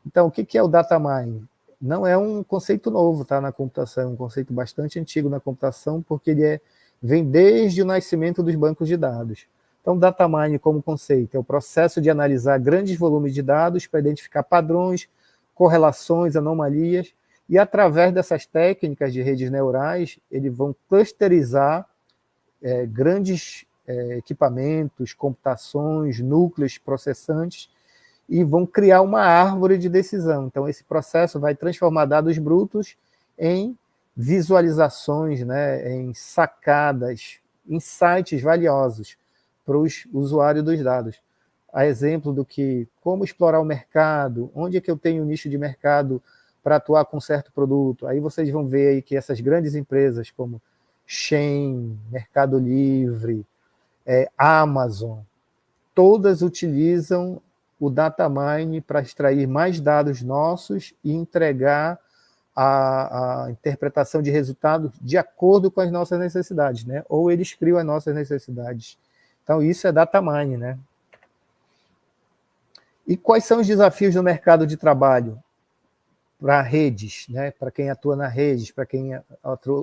Então, o que é o data mining? Não é um conceito novo, tá, na computação, é um conceito bastante antigo na computação, porque ele vem desde o nascimento dos bancos de dados. Então, data mining como conceito é o processo de analisar grandes volumes de dados para identificar padrões, correlações, anomalias, e através dessas técnicas de redes neurais, eles vão clusterizar grandes equipamentos, computações, núcleos processantes, e vão criar uma árvore de decisão. Então, esse processo vai transformar dados brutos em visualizações, né, em sacadas, insights valiosos para os usuários dos dados. A exemplo do que, como explorar o mercado, onde é que eu tenho um nicho de mercado para atuar com certo produto. Aí vocês vão ver aí que essas grandes empresas como Shein, Mercado Livre, Amazon, todas utilizam o data mining para extrair mais dados nossos e entregar a interpretação de resultados de acordo com as nossas necessidades, né? Ou eles criam as nossas necessidades. Então, isso é data mining, né? E quais são os desafios no mercado de trabalho para redes, né? Para quem atua na redes, para quem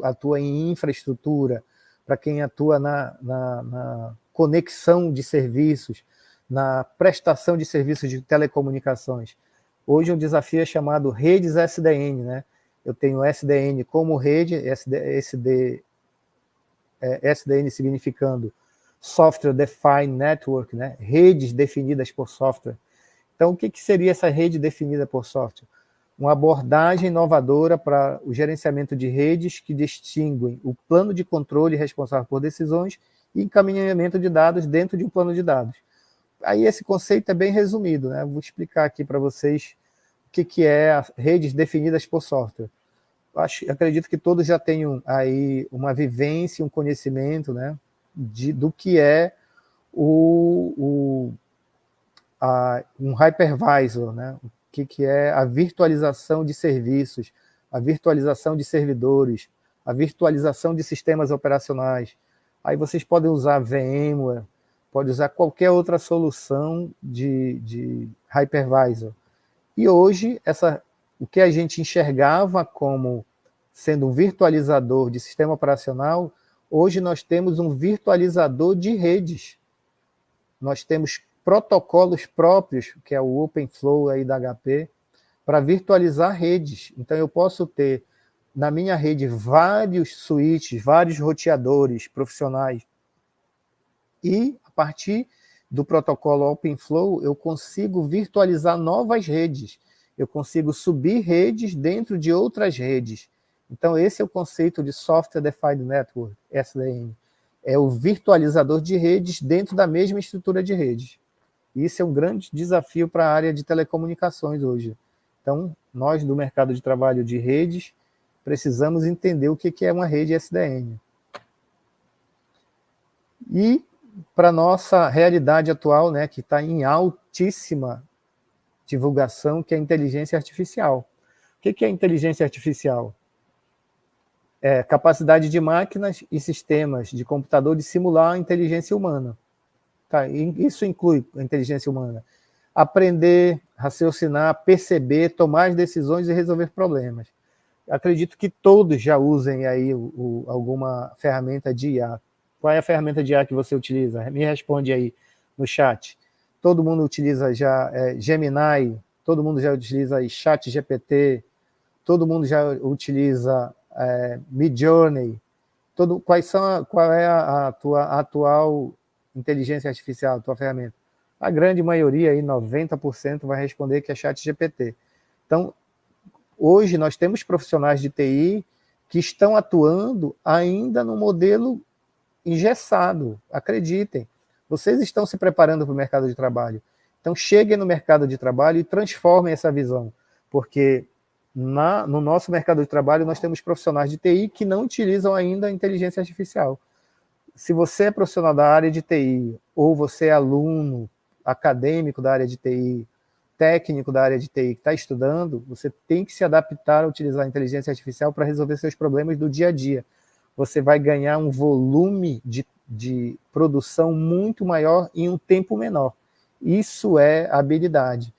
atua em infraestrutura, para quem atua na conexão de serviços, na prestação de serviços de telecomunicações. Hoje um desafio é chamado redes SDN, né? Eu tenho SDN como rede, SDN significando Software Defined Network, né? Redes definidas por software. Então, o que seria essa rede definida por software? Uma abordagem inovadora para o gerenciamento de redes que distinguem o plano de controle responsável por decisões e encaminhamento de dados dentro de um plano de dados. Aí esse conceito é bem resumido, né? Vou explicar aqui para vocês o que é as redes definidas por software. Acredito que todos já tenham aí uma vivência, um conhecimento, né, do que é um hypervisor, né? O que é a virtualização de serviços, a virtualização de servidores, a virtualização de sistemas operacionais. Aí vocês podem usar VMware, pode usar qualquer outra solução de hypervisor. E hoje, o que a gente enxergava como sendo um virtualizador de sistema operacional, hoje nós temos um virtualizador de redes. Nós temos protocolos próprios, que é o OpenFlow aí da HP, para virtualizar redes. Então, eu posso ter na minha rede vários switches, vários roteadores profissionais, e a partir do protocolo OpenFlow, eu consigo virtualizar novas redes, eu consigo subir redes dentro de outras redes. Então, esse é o conceito de Software Defined Network, SDN. É o virtualizador de redes dentro da mesma estrutura de redes. Isso é um grande desafio para a área de telecomunicações hoje. Então, nós do mercado de trabalho de redes, precisamos entender o que é uma rede SDN. E para a nossa realidade atual, né, que está em altíssima divulgação, que é a inteligência artificial. O que é inteligência artificial? É capacidade de máquinas e sistemas de computador de simular a inteligência humana. Tá? Isso inclui a inteligência humana. Aprender, raciocinar, perceber, tomar as decisões e resolver problemas. Acredito que todos já usem aí alguma ferramenta de IA. Qual é a ferramenta de IA que você utiliza? Me responde aí no chat. Todo mundo utiliza já Gemini, todo mundo já utiliza ChatGPT, todo mundo já utiliza Midjourney. Qual é a tua atual inteligência artificial, a tua ferramenta? A grande maioria, aí, 90%, vai responder que é ChatGPT. Então, hoje nós temos profissionais de TI que estão atuando ainda no modelo engessado, acreditem. Vocês estão se preparando para o mercado de trabalho. Então, cheguem no mercado de trabalho e transformem essa visão, porque no nosso mercado de trabalho nós temos profissionais de TI que não utilizam ainda a inteligência artificial. Se você é profissional da área de TI, ou você é aluno, acadêmico da área de TI, técnico da área de TI que está estudando, você tem que se adaptar a utilizar a inteligência artificial para resolver seus problemas do dia a dia. Você vai ganhar um volume de produção muito maior em um tempo menor. Isso é habilidade.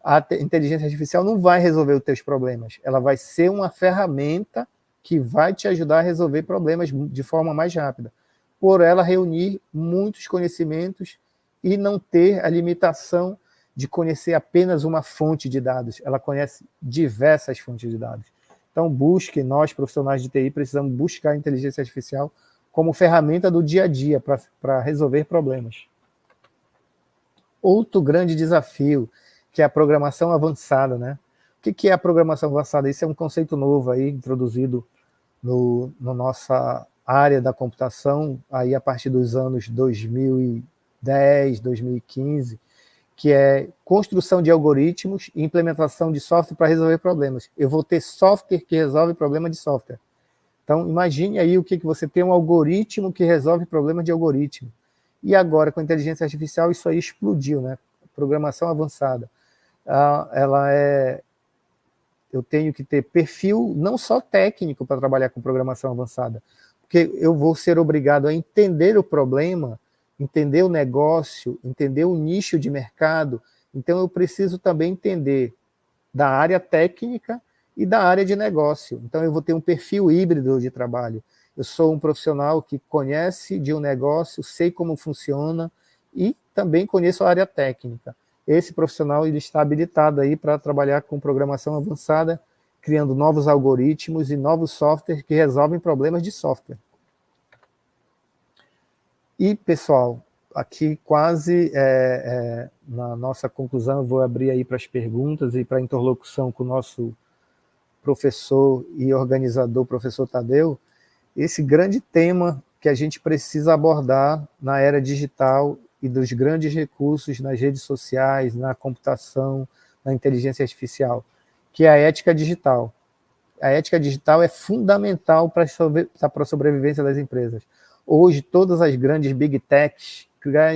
A inteligência artificial não vai resolver os teus problemas, ela vai ser uma ferramenta que vai te ajudar a resolver problemas de forma mais rápida, por ela reunir muitos conhecimentos e não ter a limitação de conhecer apenas uma fonte de dados, ela conhece diversas fontes de dados. Então, nós profissionais de TI precisamos buscar a inteligência artificial como ferramenta do dia a dia para resolver problemas. Outro grande desafio, que é a programação avançada, né? O que é a programação avançada? Isso é um conceito novo aí, introduzido na nossa área da computação, aí a partir dos anos 2010, 2015, que é construção de algoritmos e implementação de software para resolver problemas. Eu vou ter software que resolve problema de software. Então, imagine aí o que você tem, um algoritmo que resolve problemas de algoritmo. E agora, com a inteligência artificial, isso aí explodiu, né? Programação avançada. Eu tenho que ter perfil não só técnico para trabalhar com programação avançada, porque eu vou ser obrigado a entender o problema, entender o negócio, entender o nicho de mercado. Então, eu preciso também entender da área técnica e da área de negócio. Então, eu vou ter um perfil híbrido de trabalho. Eu sou um profissional que conhece de um negócio, sei como funciona e também conheço a área técnica. Esse profissional ele está habilitado aí para trabalhar com programação avançada, criando novos algoritmos e novos softwares que resolvem problemas de software. E, pessoal, aqui quase na nossa conclusão, eu vou abrir aí para as perguntas e para a interlocução com o nosso professor e organizador, professor Tadeu, esse grande tema que a gente precisa abordar na era digital e dos grandes recursos nas redes sociais, na computação, na inteligência artificial, que é a ética digital. A ética digital é fundamental para a sobrevivência das empresas. Hoje, todas as grandes big techs,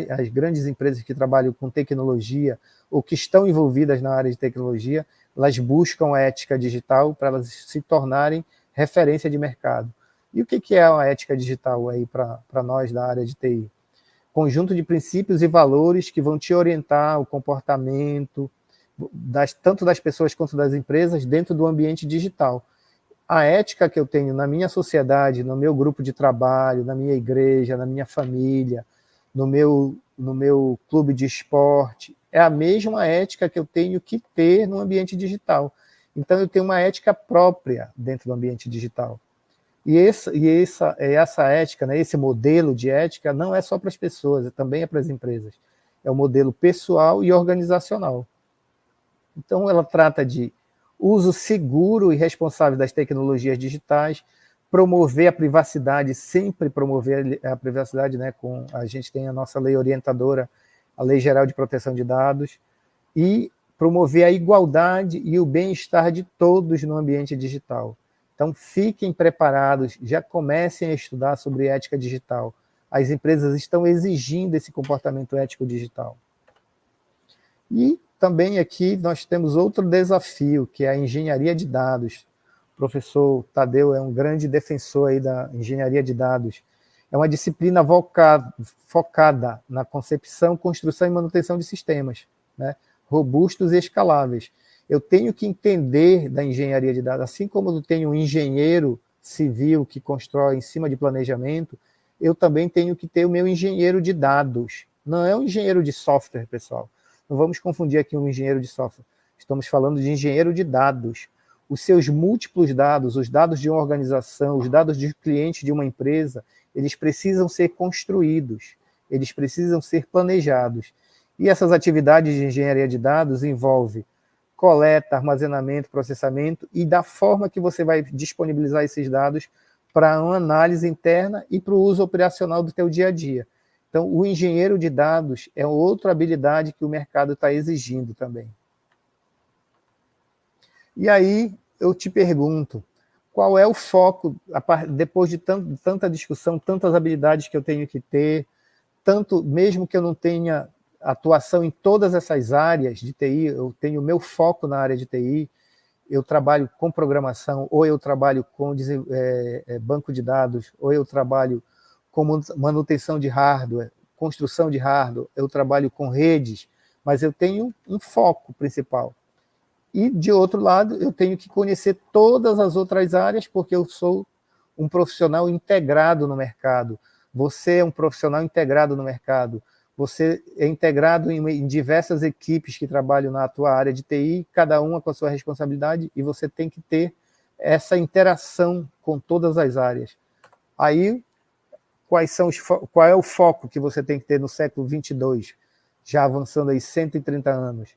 as grandes empresas que trabalham com tecnologia ou que estão envolvidas na área de tecnologia, elas buscam a ética digital para elas se tornarem referência de mercado. E o que é a ética digital aí para nós da área de TI? Conjunto de princípios e valores que vão te orientar o comportamento tanto das pessoas quanto das empresas dentro do ambiente digital. A ética que eu tenho na minha sociedade, no meu grupo de trabalho, na minha igreja, na minha família, no meu clube de esporte, é a mesma ética que eu tenho que ter no ambiente digital. Então, eu tenho uma ética própria dentro do ambiente digital. E essa ética, né, esse modelo de ética, não é só para as pessoas, também é para as empresas. É o modelo pessoal e organizacional. Então, ela trata de uso seguro e responsável das tecnologias digitais, promover a privacidade, sempre promover a privacidade, né? A gente tem a nossa lei orientadora, a Lei Geral de Proteção de Dados, e promover a igualdade e o bem-estar de todos no ambiente digital. Então, fiquem preparados, já comecem a estudar sobre ética digital. As empresas estão exigindo esse comportamento ético digital. E também aqui nós temos outro desafio, que é a engenharia de dados. O professor Tadeu é um grande defensor aí da engenharia de dados. É uma disciplina focada na concepção, construção e manutenção de sistemas, né, robustos e escaláveis. Eu tenho que entender da engenharia de dados, assim como eu tenho um engenheiro civil que constrói em cima de planejamento, eu também tenho que ter o meu engenheiro de dados. Não é um engenheiro de software, pessoal. Não vamos confundir aqui um engenheiro de software. Estamos falando de engenheiro de dados. Os seus múltiplos dados, os dados de uma organização, os dados de cliente de uma empresa, eles precisam ser construídos, eles precisam ser planejados. E essas atividades de engenharia de dados envolvem coleta, armazenamento, processamento e da forma que você vai disponibilizar esses dados para uma análise interna e para o uso operacional do teu dia a dia. Então, o engenheiro de dados é outra habilidade que o mercado está exigindo também. E aí, eu te pergunto, qual é o foco, depois de tanta discussão, tantas habilidades que eu tenho que ter, tanto mesmo que eu não tenha atuação em todas essas áreas de TI, eu tenho o meu foco na área de TI, eu trabalho com programação, ou eu trabalho com banco de dados, ou eu trabalho com manutenção de hardware, construção de hardware, eu trabalho com redes, mas eu tenho um foco principal. E, de outro lado, eu tenho que conhecer todas as outras áreas, porque eu sou um profissional integrado no mercado. Você é um profissional integrado no mercado. Você é integrado em diversas equipes que trabalham na tua área de TI, cada uma com a sua responsabilidade, e você tem que ter essa interação com todas as áreas. Aí, qual é o foco que você tem que ter no século 22, já avançando aí 130 anos?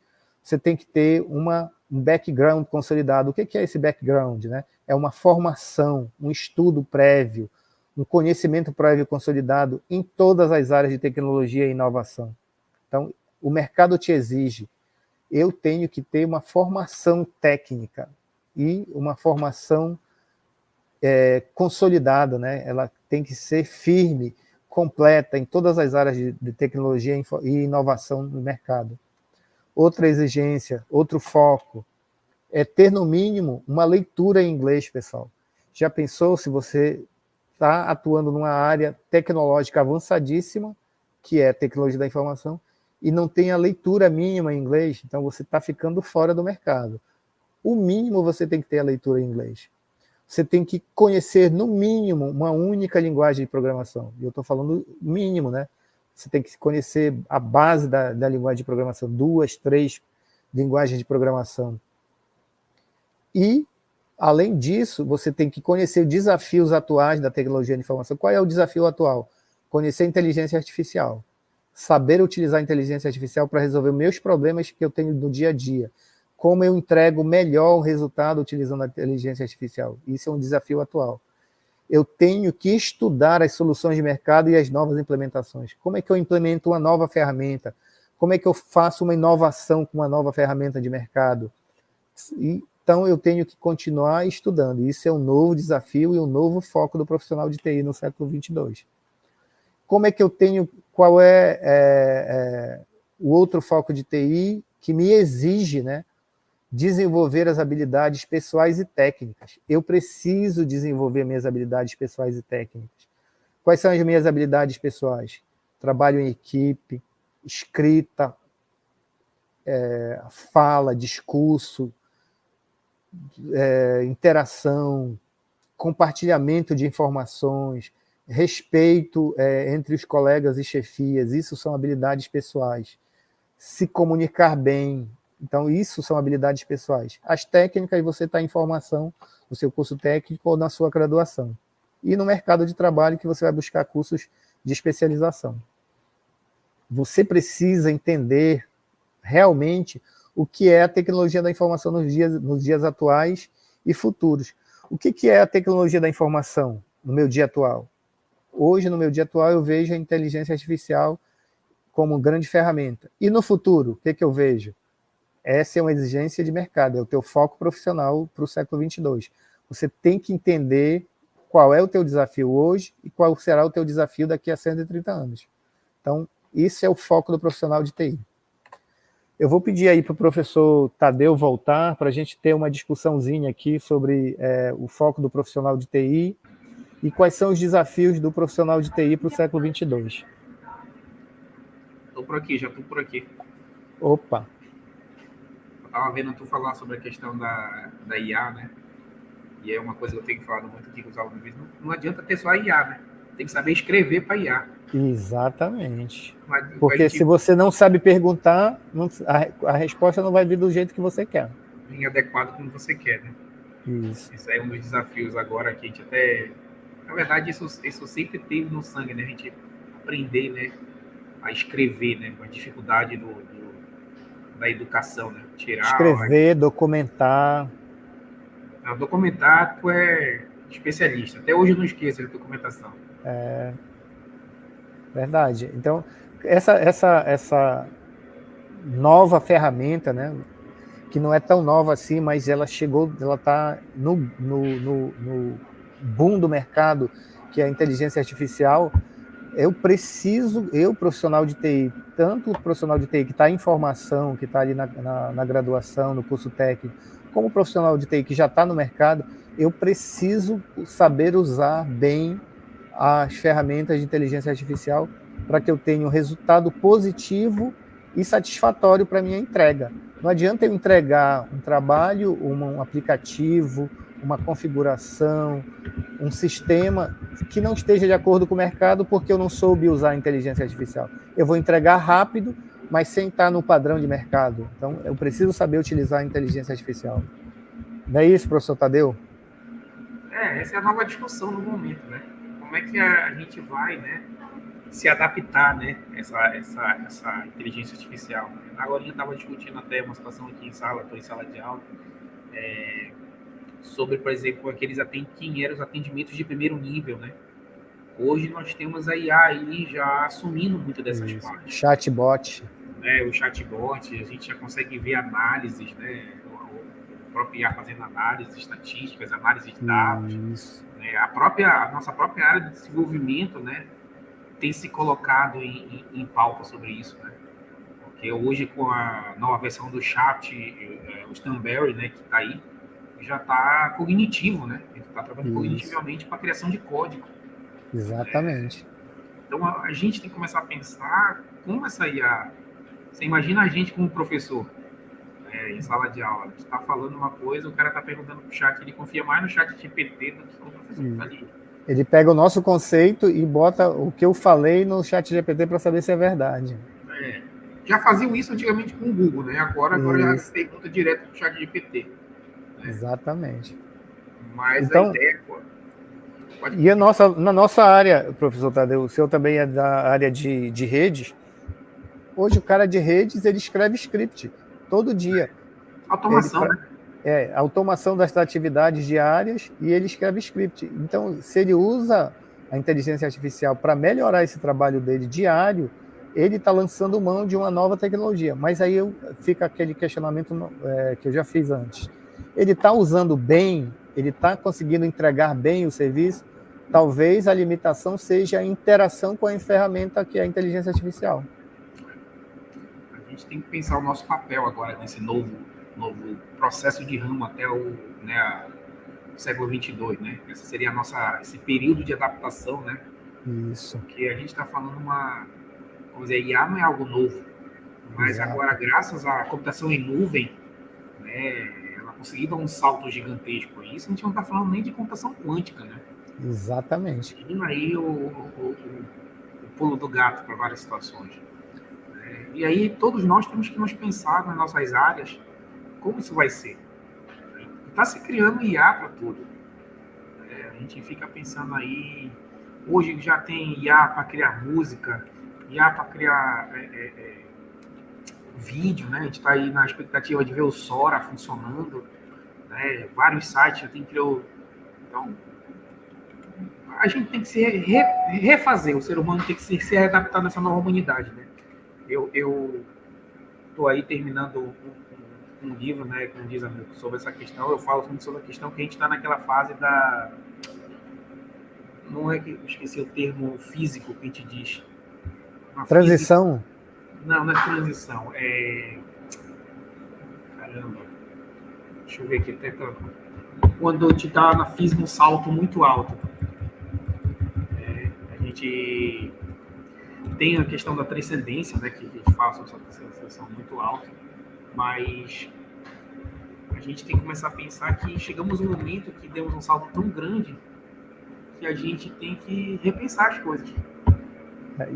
Você tem que ter um background consolidado. O que é esse background, né? É uma formação, um estudo prévio, um conhecimento prévio consolidado em todas as áreas de tecnologia e inovação. Então, o mercado te exige. Eu tenho que ter uma formação técnica e uma formação consolidada, né? Ela tem que ser firme, completa em todas as áreas de tecnologia e inovação no mercado. Outra exigência, outro foco, é ter, no mínimo, uma leitura em inglês, pessoal. Já pensou se você está atuando numa área tecnológica avançadíssima, que é a tecnologia da informação, e não tem a leitura mínima em inglês? Então você está ficando fora do mercado. O mínimo você tem que ter a leitura em inglês. Você tem que conhecer, no mínimo, uma única linguagem de programação. E eu estou falando mínimo, né? Você tem que conhecer a base da linguagem de programação, 2, 3 linguagens de programação. E, além disso, você tem que conhecer desafios atuais da tecnologia de informação. Qual é o desafio atual? Conhecer a inteligência artificial. Saber utilizar a inteligência artificial para resolver meus problemas que eu tenho no dia a dia. Como eu entrego melhor o resultado utilizando a inteligência artificial. Isso é um desafio atual. Eu tenho que estudar as soluções de mercado e as novas implementações. Como é que eu implemento uma nova ferramenta? Como é que eu faço uma inovação com uma nova ferramenta de mercado? Então, eu tenho que continuar estudando. Isso é um novo desafio e um novo foco do profissional de TI no século 22. Como é que eu tenho... Qual é o outro foco de TI que me exige, né, desenvolver as habilidades pessoais e técnicas? Eu preciso desenvolver minhas habilidades pessoais e técnicas. Quais são as minhas habilidades pessoais? Trabalho em equipe, escrita, fala, discurso, interação, compartilhamento de informações, respeito entre os colegas e chefias. Isso são habilidades pessoais. Se comunicar bem. Então, isso são habilidades pessoais. As técnicas, você está em formação no seu curso técnico ou na sua graduação. E no mercado de trabalho, que você vai buscar cursos de especialização. Você precisa entender realmente o que é a tecnologia da informação nos dias atuais e futuros. O que é a tecnologia da informação no meu dia atual? Hoje, no meu dia atual, eu vejo a inteligência artificial como grande ferramenta. E no futuro, o que eu vejo? Essa é uma exigência de mercado, é o teu foco profissional para o século 22. Você tem que entender qual é o teu desafio hoje e qual será o teu desafio daqui a 130 anos. Então, isso é o foco do profissional de TI. Eu vou pedir aí para o professor Tadeu voltar para a gente ter uma discussãozinha aqui sobre o foco do profissional de TI e quais são os desafios do profissional de TI para o século 22. Estou por aqui, já estou por aqui. Opa! Eu estava vendo tu falar sobre a questão da IA, né? E é uma coisa que eu tenho falado muito aqui com os alunos. Não adianta ter só a IA, né? Tem que saber escrever para IA. Exatamente. Mas Porque se você não sabe perguntar, a resposta não vai vir do jeito que você quer. Inadequado como você quer, né? Isso. Isso é um dos desafios agora que a gente até... Na verdade, isso sempre teve no sangue, né? A gente aprender, né? A escrever, né? A dificuldade da educação, né? Escrever, documentar. Documentar, tu é especialista. Até hoje eu não esqueço da documentação. Verdade. Então, essa nova ferramenta, né? Que não é tão nova assim, mas ela está no boom do mercado, que é a inteligência artificial. Eu, profissional de TI, tanto o profissional de TI que está em formação, que está ali na graduação, no curso técnico, como o profissional de TI que já está no mercado, eu preciso saber usar bem as ferramentas de inteligência artificial para que eu tenha um resultado positivo e satisfatório para a minha entrega. Não adianta eu entregar um trabalho, um aplicativo, uma configuração, um sistema que não esteja de acordo com o mercado porque eu não soube usar a inteligência artificial. Eu vou entregar rápido, mas sem estar no padrão de mercado. Então, eu preciso saber utilizar a inteligência artificial. Não é isso, professor Tadeu? Essa é a nova discussão no momento, né? Como é que a gente vai, né, se adaptar, né, essa inteligência artificial. Agora a gente estava discutindo até uma situação aqui estou em sala de aula, sobre, por exemplo, quem eram os atendimentos de primeiro nível, né? Hoje nós temos a IA aí já assumindo muito dessas partes. Chatbot. O chatbot, a gente já consegue ver análises, né? O próprio IA fazendo análises estatísticas, análise de dados. Né? A nossa própria área de desenvolvimento, né, tem se colocado em pauta sobre isso, né? Porque hoje, com a nova versão do chat, o Stanberry, né, que está aí, já está cognitivo, né? Ele está trabalhando cognitivamente para a criação de código. Exatamente. Então, a gente tem que começar a pensar como essa IA... Você imagina a gente como professor, em sala de aula, você está falando uma coisa, o cara está perguntando para o chat, ele confia mais no chat GPT do que no professor que está ali. Ele pega o nosso conceito e bota o que eu falei no chat GPT para saber se é verdade. Já faziam isso antigamente com o Google, né? Agora já pergunta direto para o chat GPT. Né? Exatamente. Mas então, a ideia... E na nossa área, professor Tadeu, o senhor também é da área de redes. Hoje o cara de redes, ele escreve script todo dia. Automação, né? Automação das atividades diárias e ele escreve script. Então, se ele usa a inteligência artificial para melhorar esse trabalho dele diário, ele está lançando mão de uma nova tecnologia. Mas aí fica aquele questionamento que eu já fiz antes. Ele está usando bem, ele está conseguindo entregar bem o serviço? Talvez a limitação seja a interação com a ferramenta que é a inteligência artificial. A gente tem que pensar o nosso papel agora nesse novo processo de ramo até o século 22, né? Esse seria esse período de adaptação, né? Isso. Porque a gente está falando vamos dizer, IA não é algo novo, mas agora, graças à computação em nuvem, né, ela conseguiu dar um salto gigantesco. Isso a gente não está falando nem de computação quântica, né? Exatamente. E aí o pulo do gato para várias situações. E aí todos nós temos que nos pensar nas nossas áreas como isso vai ser. Está se criando IA para tudo. A gente fica pensando aí... Hoje já tem IA para criar música, IA para criar vídeo, né? A gente está aí na expectativa de ver o Sora funcionando, né? Vários sites já tem criou. Então, a gente tem que se refazer, o ser humano tem que se adaptar nessa nova humanidade, né? Eu estou aí terminando um livro, né, como diz amigo, sobre essa questão. Eu falo muito sobre a questão que a gente está naquela fase da... Não é que eu esqueci o termo físico que a gente diz. Transição? Física... Não é transição. Caramba. Deixa eu ver aqui. Quando a gente está na física um salto muito alto. A gente tem a questão da transcendência, né, que a gente fala sobre essa transcendência muito alta, mas a gente tem que começar a pensar que chegamos um momento que demos um salto tão grande que a gente tem que repensar as coisas.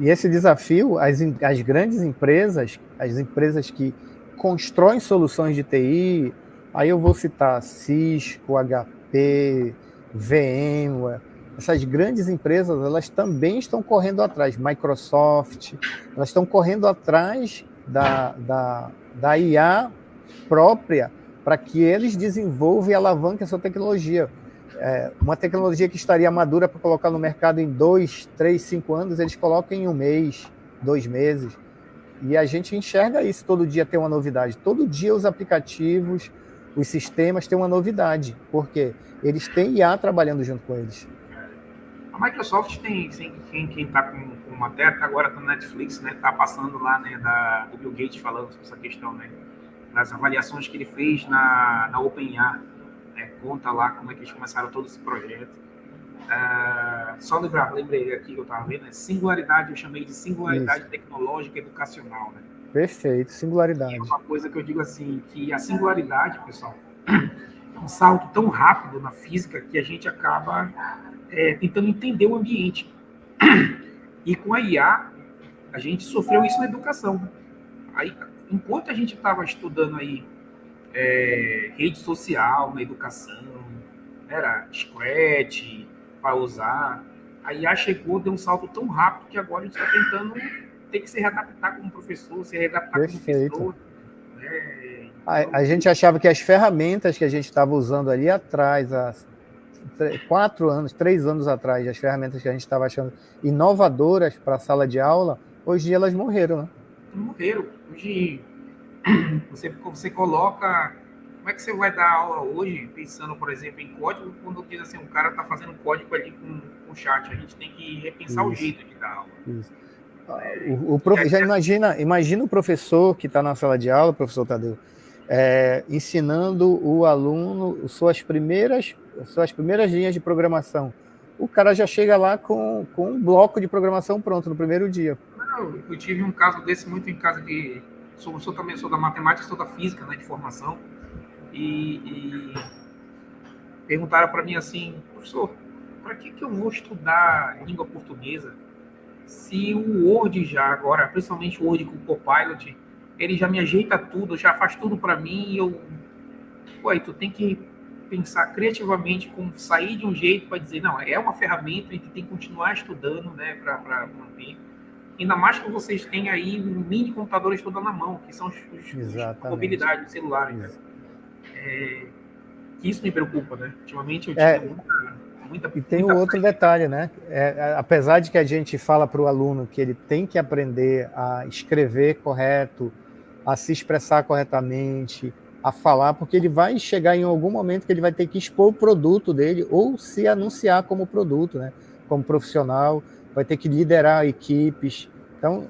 E esse desafio, as grandes empresas, as empresas que constroem soluções de TI, aí eu vou citar Cisco, HP, VMware, essas grandes empresas, elas também estão correndo atrás, Microsoft, elas estão correndo atrás da IA própria para que eles desenvolvam e alavanquem a sua tecnologia. Uma tecnologia que estaria madura para colocar no mercado em 2, 3, 5 anos, eles colocam em 1 mês, 2 meses. E a gente enxerga isso, todo dia tem uma novidade. Todo dia os aplicativos, os sistemas têm uma novidade, porque eles têm IA trabalhando junto com eles. A Microsoft tem quem está com uma teta, agora está no Netflix, né? Está passando lá, né, do Bill Gates falando sobre essa questão, né? Das avaliações que ele fez na OpenAI. Conta lá como é que eles começaram todo esse projeto. Só lembrei aqui que eu estava vendo, singularidade, eu chamei de singularidade Isso. Tecnológica educacional. Né? Perfeito, singularidade. É uma coisa que eu digo assim, que a singularidade, pessoal, é um salto tão rápido na física que a gente acaba tentando entender o ambiente. E com a IA, a gente sofreu isso na educação. Aí, enquanto a gente estava estudando aí rede social na educação, era Scratch para usar. A IA chegou, deu um salto tão rápido que agora a gente está tentando ter que se readaptar como professor, se readaptar Perfeito. como pessoa. Então, a gente achava que as ferramentas que a gente estava usando ali atrás, há 3 anos atrás, as ferramentas que a gente estava achando inovadoras para a sala de aula, hoje em dia elas morreram, né? Morreram. Hoje você coloca... Como é que você vai dar aula hoje, pensando, por exemplo, em código, quando diz assim, o cara está fazendo código ali com o chat? A gente tem que repensar Isso. O jeito de dar aula. Isso. Já imagina o professor que está na sala de aula, professor Tadeu, ensinando o aluno suas primeiras linhas de programação. O cara já chega lá com um bloco de programação pronto no primeiro dia. Não, eu tive um caso desse muito em casa de... também sou da matemática, sou da física, né, de formação. E perguntaram para mim assim, professor, para que eu vou estudar língua portuguesa se o Word já agora, principalmente o Word com o Copilot, ele já me ajeita tudo, já faz tudo para mim e eu... Pô, aí tu tem que pensar criativamente como sair de um jeito para dizer, não, é uma ferramenta, a gente tem que continuar estudando, né, para manter. Ainda mais que vocês têm aí mini computadores toda na mão, que são os mobilidade do celular, né? Isso me preocupa, né? Ultimamente eu tive muita E tem o outro detalhe, né? Apesar de que a gente fala para o aluno que ele tem que aprender a escrever correto, a se expressar corretamente, a falar, porque ele vai chegar em algum momento que ele vai ter que expor o produto dele ou se anunciar como produto, né? Como profissional, vai ter que liderar equipes. Então,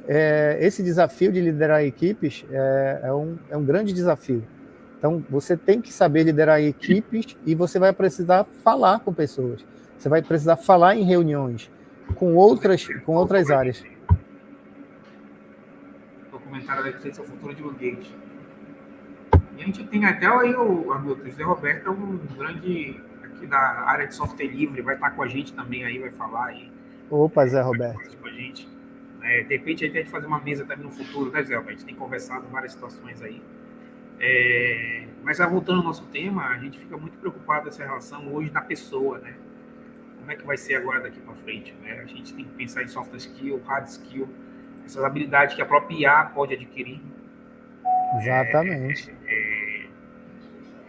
esse desafio de liderar equipes é um grande desafio. Então, você tem que saber liderar equipes e você vai precisar falar com pessoas. Você vai precisar falar em reuniões com outras áreas. O documentário da Eficiência ao Futuro de Bill Gates. E a gente tem até aí o Hamilton, José Roberto é um grande aqui da área de software livre, vai estar com a gente também aí, vai falar aí. Opa, Zé Roberto. Com a gente. De repente a gente tem que fazer uma mesa também no futuro, né, Zé Roberto? A gente tem conversado em várias situações aí. Mas voltando ao nosso tema, a gente fica muito preocupado com essa relação hoje da pessoa, né? Como é que vai ser agora daqui para frente, né? A gente tem que pensar em soft skill, hard skill. essas habilidades que a própria IA pode adquirir. Exatamente.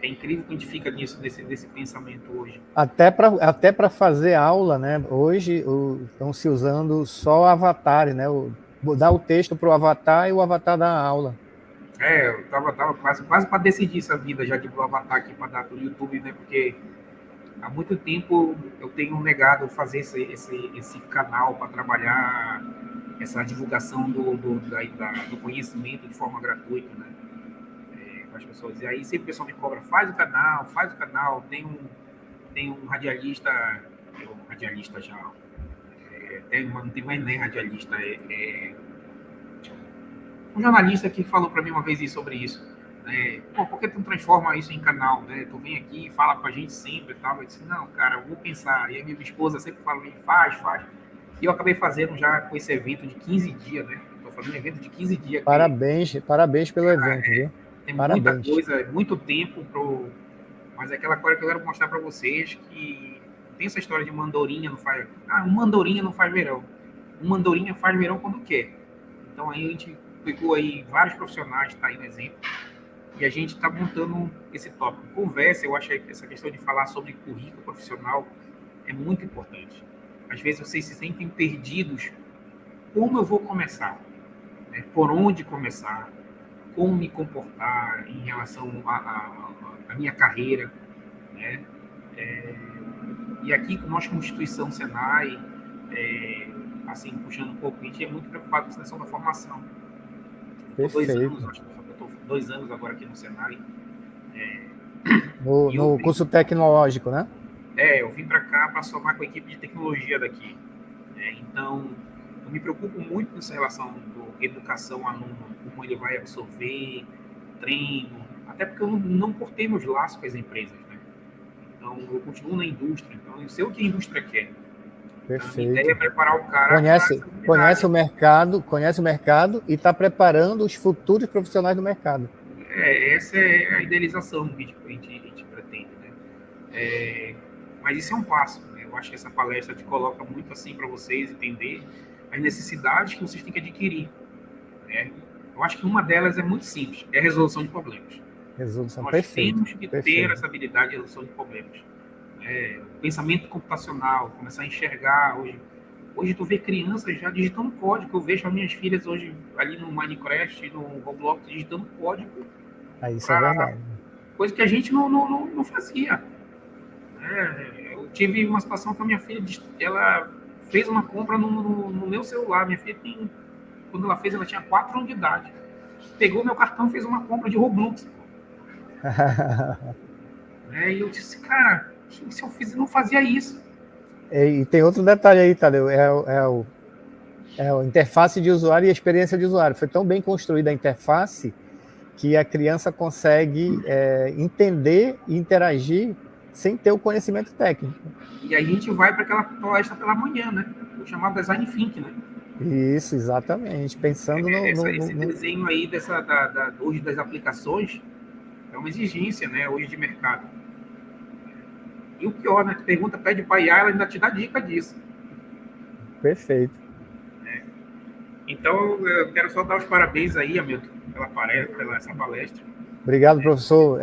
É incrível que a gente fica nesse pensamento hoje. Até para fazer aula, né? Hoje estão se usando só avatar, né? Dar o texto para o avatar e o avatar dá a aula. Eu tava quase para decidir essa vida já de pro avatar aqui para dar pro YouTube, né? Porque há muito tempo eu tenho negado fazer esse canal para trabalhar essa divulgação do conhecimento de forma gratuita, né? Com as pessoas. E aí sempre o pessoal me cobra, faz o canal. Tem um radialista, um radialista já, não tem mais nem radialista, um jornalista que falou para mim uma vez sobre isso. Por que tu não transforma isso em canal, né? Tu vem aqui e fala com a gente sempre e tal. Eu disse, não, cara, eu vou pensar. E a minha esposa sempre fala, faz. E eu acabei fazendo já com esse evento de 15 dias, né? Estou fazendo um evento de 15 dias. Parabéns pelo evento, viu? Tem Parabéns. muita coisa, muito tempo mas é aquela coisa que eu quero mostrar para vocês que tem essa história de mandorinha não faz... um mandorinha não faz verão. Um mandorinha faz verão quando quer. Então aí a gente pegou aí vários profissionais, tá aí no exemplo, e a gente está montando esse tópico. Conversa, eu acho que essa questão de falar sobre currículo profissional é muito importante. Às vezes vocês se sentem perdidos. Como eu vou começar? Né? Por onde começar? Como me comportar em relação à minha carreira? Né? E aqui, nós como instituição Senai, assim, puxando um pouco, a gente é muito preocupado com a questão da formação. Perfeito. Eu estou 2 anos agora aqui no Senai. No curso tecnológico, né? Eu vim para cá para somar com a equipe de tecnologia daqui. Então, eu me preocupo muito nessa relação do educação-aluno, como ele vai absorver, treino, até porque eu não cortei meus laços com as empresas, né? Então, eu continuo na indústria, então eu sei o que a indústria quer. Perfeito. Então, a minha ideia é preparar o cara conhece o mercado e está preparando os futuros profissionais do mercado. Essa é a idealização que a gente pretende, né? Mas isso é um passo, né? Eu acho que essa palestra te coloca muito assim para vocês entender as necessidades que vocês têm que adquirir, né? Eu acho que uma delas é muito simples, é a resolução de problemas. Nós temos que ter essa habilidade de resolução de problemas. Pensamento computacional, começar a enxergar. Hoje tu vê crianças já digitando código. Eu vejo as minhas filhas hoje ali no Minecraft, no Roblox, digitando código. Isso é verdade. Coisa que a gente não fazia. Eu tive uma situação com a minha filha, ela fez uma compra no meu celular. Minha filha quando ela fez, ela tinha 4 anos de idade. Pegou meu cartão e fez uma compra de Roblox. E eu disse, cara, se eu fiz, eu não fazia isso. E tem outro detalhe aí, Tadeu, a interface de usuário e a experiência de usuário. Foi tão bem construída a interface que a criança consegue entender e interagir sem ter o conhecimento técnico. E aí a gente vai para aquela palestra pela manhã, né? O chamado Design Thinking, né? Isso, exatamente. Pensando esse desenho aí hoje das aplicações é uma exigência, né? Hoje de mercado. E o pior, né? Tu pergunta, pede para IA, ela ainda te dá dica disso. Perfeito. Então, eu quero só dar os parabéns aí, Hamilton, pela essa palestra. Obrigado, professor.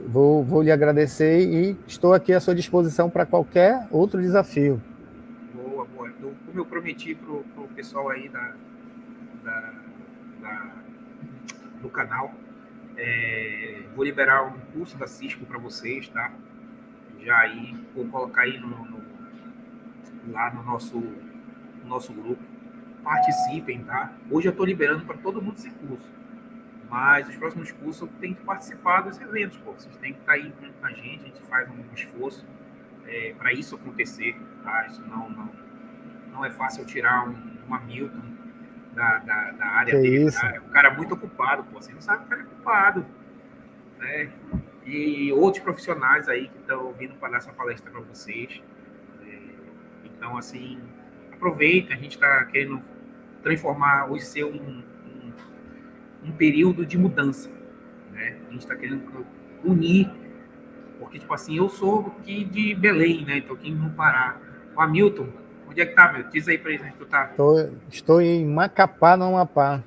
Vou lhe agradecer e estou aqui à sua disposição para qualquer outro desafio. Boa. Como eu prometi para o pessoal aí do canal, vou liberar um curso da Cisco para vocês, tá? Já aí, vou colocar aí lá no nosso grupo. Participem, tá? Hoje eu estou liberando para todo mundo esse curso. Mas os próximos cursos tem que participar dos eventos, pô. Vocês têm que estar aí junto com a gente faz um esforço para isso acontecer, tá? Isso não é fácil tirar um Hamilton da área dele. Tá? É um cara muito ocupado, pô. Você não sabe que o cara é ocupado, né? E outros profissionais aí que estão vindo para dar essa palestra para vocês. Então, assim, aproveita, a gente está querendo transformar hoje ser um período de mudança, né? A gente está querendo unir, porque, tipo assim, eu sou aqui de Belém, né? Então, aqui no Pará. O Hamilton Onde é que tá, meu? Diz aí pra eles onde tu tá. Estou em Macapá, no Amapá.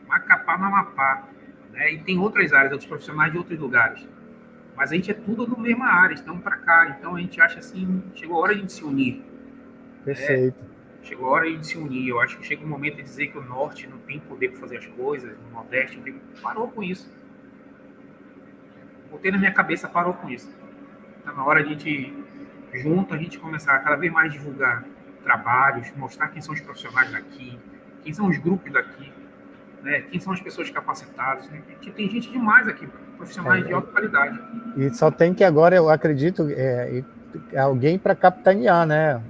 Macapá, no Amapá. Né? E tem outras áreas, outros profissionais de outros lugares. Mas a gente é tudo da mesma área, estamos para cá. Então a gente acha assim, chegou a hora de a gente se unir. Perfeito. Chegou a hora de a gente se unir. Eu acho que chega um momento de dizer que o Norte não tem poder para fazer as coisas, o Nordeste não tem... Parou com isso. Botei na minha cabeça, parou com isso. Está na hora de a gente, junto, a gente começar a cada vez mais divulgar trabalhos, mostrar quem são os profissionais daqui, quem são os grupos daqui, né? Quem são as pessoas capacitadas. Né? Que tem gente demais aqui, profissionais de alta qualidade. E só tem que agora, eu acredito, alguém para capitanear, né?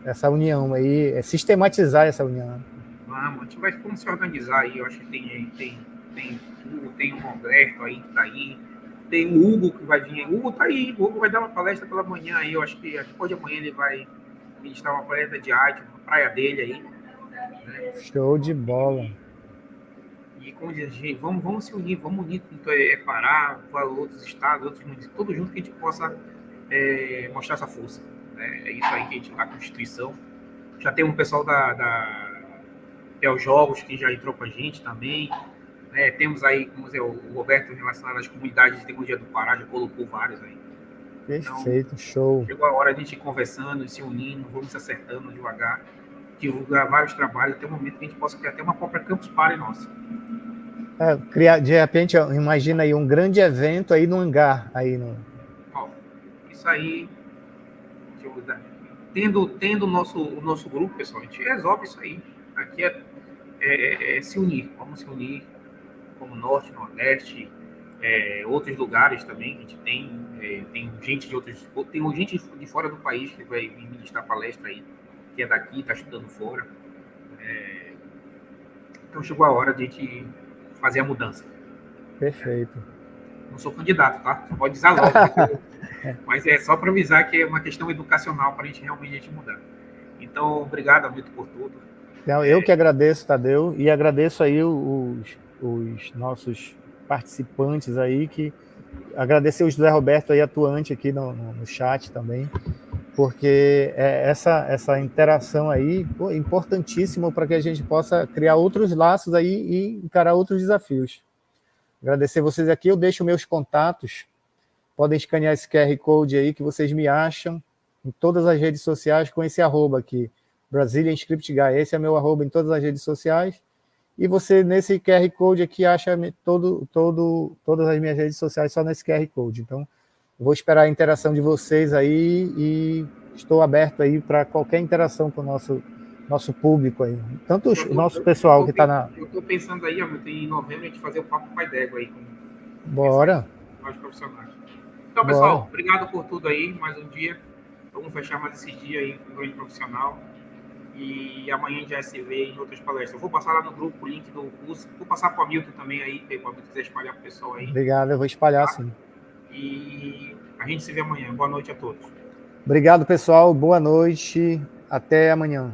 Essa união aí, sistematizar essa união. Vamos, a gente vai como se organizar aí. Eu acho que tem o Roberto aí que tá aí. Tem o Hugo que vai vir. O Hugo tá aí. O Hugo vai dar uma palestra pela manhã aí. Eu acho que depois de amanhã ele vai ministrar uma palestra de arte na praia dele aí. Né? Show de bola. E como diz, gente, vamos se unir, vamos unir Pará, outros estados, outros municípios, todos juntos que a gente possa mostrar essa força. Né? É isso aí que a gente tá com a Constituição. Já tem um pessoal da Tel Jogos que já entrou com a gente também. Né? Temos aí, como dizer, o Roberto relacionado às comunidades de tecnologia do Pará, já colocou vários aí. Perfeito, então, show. Chegou a hora de a gente ir conversando, se unindo, vamos se acertando devagar, divulgar vários trabalhos, até o momento que a gente possa criar até uma própria Campus Party nossa. Criar, de repente, imagina aí um grande evento aí no hangar. Aí no... Isso aí, tendo o nosso grupo, pessoal, a gente resolve isso aí. Aqui é se unir, vamos se unir como Norte, Nordeste, outros lugares também, a gente tem gente de fora do país que vai vir ministrar palestra aí, que é daqui, está estudando fora. Então chegou a hora de a gente fazer a mudança. Perfeito. Não sou candidato, tá? Só pode dizer logo. Mas é só para avisar que é uma questão educacional para a gente realmente mudar. Então, obrigado, Hamilton, por tudo. Eu que agradeço, Tadeu, e agradeço aí os nossos participantes aí, agradecer o José Roberto aí, atuante aqui no chat também, porque essa interação aí é importantíssima para que a gente possa criar outros laços aí e encarar outros desafios. Agradecer vocês aqui, eu deixo meus contatos, podem escanear esse QR Code aí que vocês me acham em todas as redes sociais com esse arroba aqui, Brazilian Script Guy, esse é meu arroba em todas as redes sociais, e você nesse QR Code aqui acha todas as minhas redes sociais só nesse QR Code. Então, eu vou esperar a interação de vocês aí e estou aberto aí para qualquer interação com o nosso público aí. Tanto o nosso pessoal que está na... Eu estou pensando aí, em novembro, a gente fazer o Papo Pai d'Égua aí. Bora. Nós profissionais. Então, pessoal, obrigado por tudo aí, mais um dia. Vamos fechar mais esse dia aí com o grande profissional. E amanhã a gente já se vê em outras palestras. Eu vou passar lá no grupo o link do curso. Vou passar para o Hamilton também aí, para o Hamilton quiser espalhar para o pessoal aí. Obrigado, eu vou espalhar sim. E a gente se vê amanhã. Boa noite a todos. Obrigado, pessoal. Boa noite. Até amanhã.